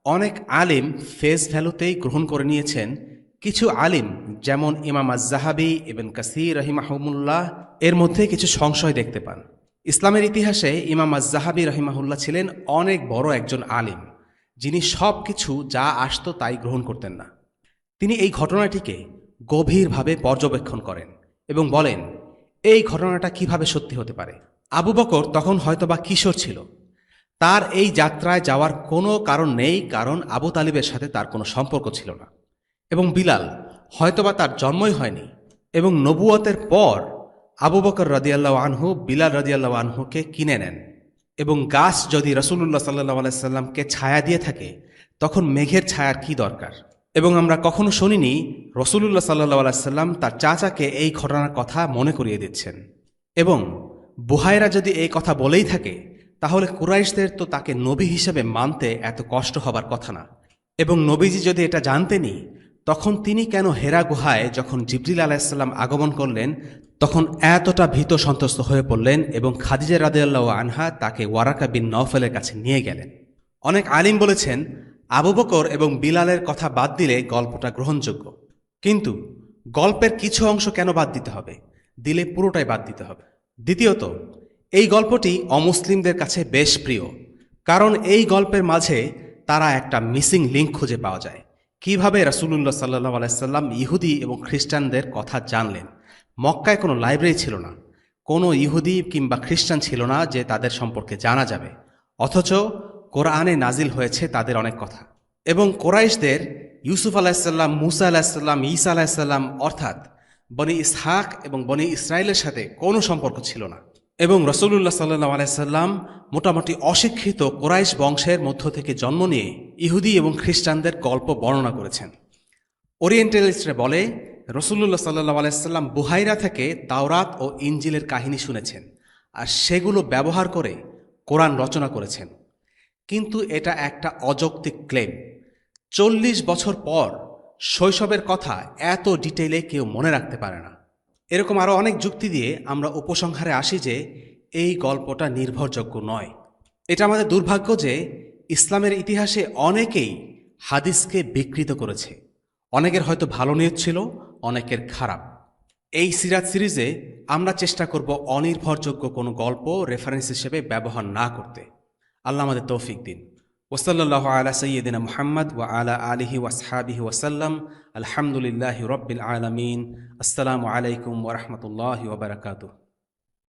অনেক আলিম ফেস ভ্যালুতেই গ্রহণ করে নিয়েছেন, কিছু আলিম যেমন ইমাম আজ-যাহাবী, ইবনে কাসীর রাহিমাহুল্লাহ এর মধ্যে কিছু সংশয় দেখতে পান। ইসলামের ইতিহাসে ইমাম আজ-যাহাবী রাহিমাহুল্লাহ ছিলেন অনেক বড় একজন আলিম, যিনি সব কিছু যা আসত তাই গ্রহণ করতেন না। তিনি এই ঘটনাটিকে গভীরভাবে পর্যবেক্ষণ করেন এবং বলেন এই ঘটনাটা কিভাবে সত্যি হতে পারে। আবু বকর তখন হয়তোবা কিশোর ছিল, তার এই যাত্রায় যাওয়ার কোনো কারণ নেই, কারণ আবু তালিবের সাথে তার কোনো সম্পর্ক ছিল না। এবং বিলাল হয়তোবা তার জন্মই হয়নি। এবং নবুয়তের পর আবু বকর রাদিয়াল্লাহু আনহু বিলাল রাদিয়াল্লাহু আনহুকে কিনে নেন। এবং গাছ যদি রাসূলুল্লাহ সাল্লাল্লাহু আলাইহি সাল্লামকে ছায়া দিয়ে থাকে, তখন মেঘের ছায়ার কি দরকার? এবং আমরা কখনো শুনিনি রাসূলুল্লাহ সাল্লাল্লাহু আলাইহি সাল্লাম তার চাচাকে এই ঘটনার কথা মনে করিয়ে দিচ্ছেন। এবং বুহায়রা যদি এই কথা বলেই থাকে, তাহলে কুরাইশদের তো তাকে নবী হিসেবে মানতে এত কষ্ট হবার কথা না। এবং নবীজি যদি এটা জানতেনই, তখন তিনি কেন হেরা গুহায় যখন জিবরিল আলাইহিসসালাম আগমন করলেন তখন এতটা ভীত সন্ত্রস্ত হয়ে পড়লেন এবং খাদিজা রাদিয়াল্লাহু আনহা তাকে ওয়ারাকা বিন নওফলের কাছে নিয়ে গেলেন? অনেক আলিম বলেছেন আবু বকর এবং বিলালের কথা বাদ দিলে গল্পটা গ্রহণযোগ্য, কিন্তু গল্পের কিছু অংশ কেন বাদ দিতে হবে? দিলে পুরোটাই বাদ দিতে হবে। দ্বিতীয়ত, এই গল্পটি অমুসলিমদের কাছে বেশ প্রিয়, কারণ এই গল্পের মাঝে তারা একটা মিসিং লিঙ্ক খুঁজে পাওয়া যায়। কিভাবে রাসূলুল্লাহ সাল্লাল্লাহু আলাইহি সাল্লাম ইহুদি এবং খ্রিস্টানদের কথা জানলেন? মক্কায় কোনো লাইব্রেরি ছিল না, কোনো ইহুদি কিংবা খ্রিস্টান ছিল না যে তাদের সম্পর্কে জানা যাবে, অথচ কোরআনে নাজিল হয়েছে তাদের অনেক কথা। এবং কোরাইশদের ইউসুফ আলাহিসাল্লাম, মুসা আলাহিসাল্লাম, ঈসা আলাহিসাল্লাম অর্থাৎ বনি ইসহাক এবং বনি ইসরায়েলের সাথে কোনো সম্পর্ক ছিল না। এবং রাসূলুল্লাহ সাল্লাল্লাহু আলাইহি সাল্লাম মোটামুটি অশিক্ষিত কোরাইশ বংশের মধ্য থেকে জন্ম নিয়ে ইহুদি এবং খ্রিস্টানদের গল্প বর্ণনা করেছেন। ওরিয়েন্টালিস্টরা বলে রাসূলুল্লাহ সাল্লাল্লাহু আলাইহি সাল্লাম বুহাইরা থেকে তাওরাত ও ইনজিলের কাহিনী শুনেছেন আর সেগুলো ব্যবহার করে কোরআন রচনা করেছেন। কিন্তু এটা একটা অযৌক্তিক ক্লেম। 40 বছর পর শৈশবের কথা এত ডিটেইলে কেউ মনে রাখতে পারে না। এরকম আরও অনেক যুক্তি দিয়ে আমরা উপসংহারে আসি যে এই গল্পটা নির্ভরযোগ্য নয়। এটা আমাদের দুর্ভাগ্য যে ইসলামের ইতিহাসে অনেকেই হাদিসকে বিকৃত করেছে। অনেকের হয়তো ভালো নিয়ত ছিল, অনেকের খারাপ। এই সিরাত সিরিজে আমরা চেষ্টা করব অনির্ভরযোগ্য কোনো গল্প রেফারেন্স হিসেবে ব্যবহার না করতে। আল্লাহ আমাদের তৌফিক দিন। ওয়াসাল্লাল্লাহু আলা সাইয়্যিদিনা মুহাম্মদ ওয়া আলা আলিহি ওয়াসহাবিহি ওয়াসাল্লাম। আলহামদুলিল্লাহি রাব্বিল আলামিন। আসসালামু আলাইকুম ওয়া রাহমাতুল্লাহি ওয়া বারাকাতুহু।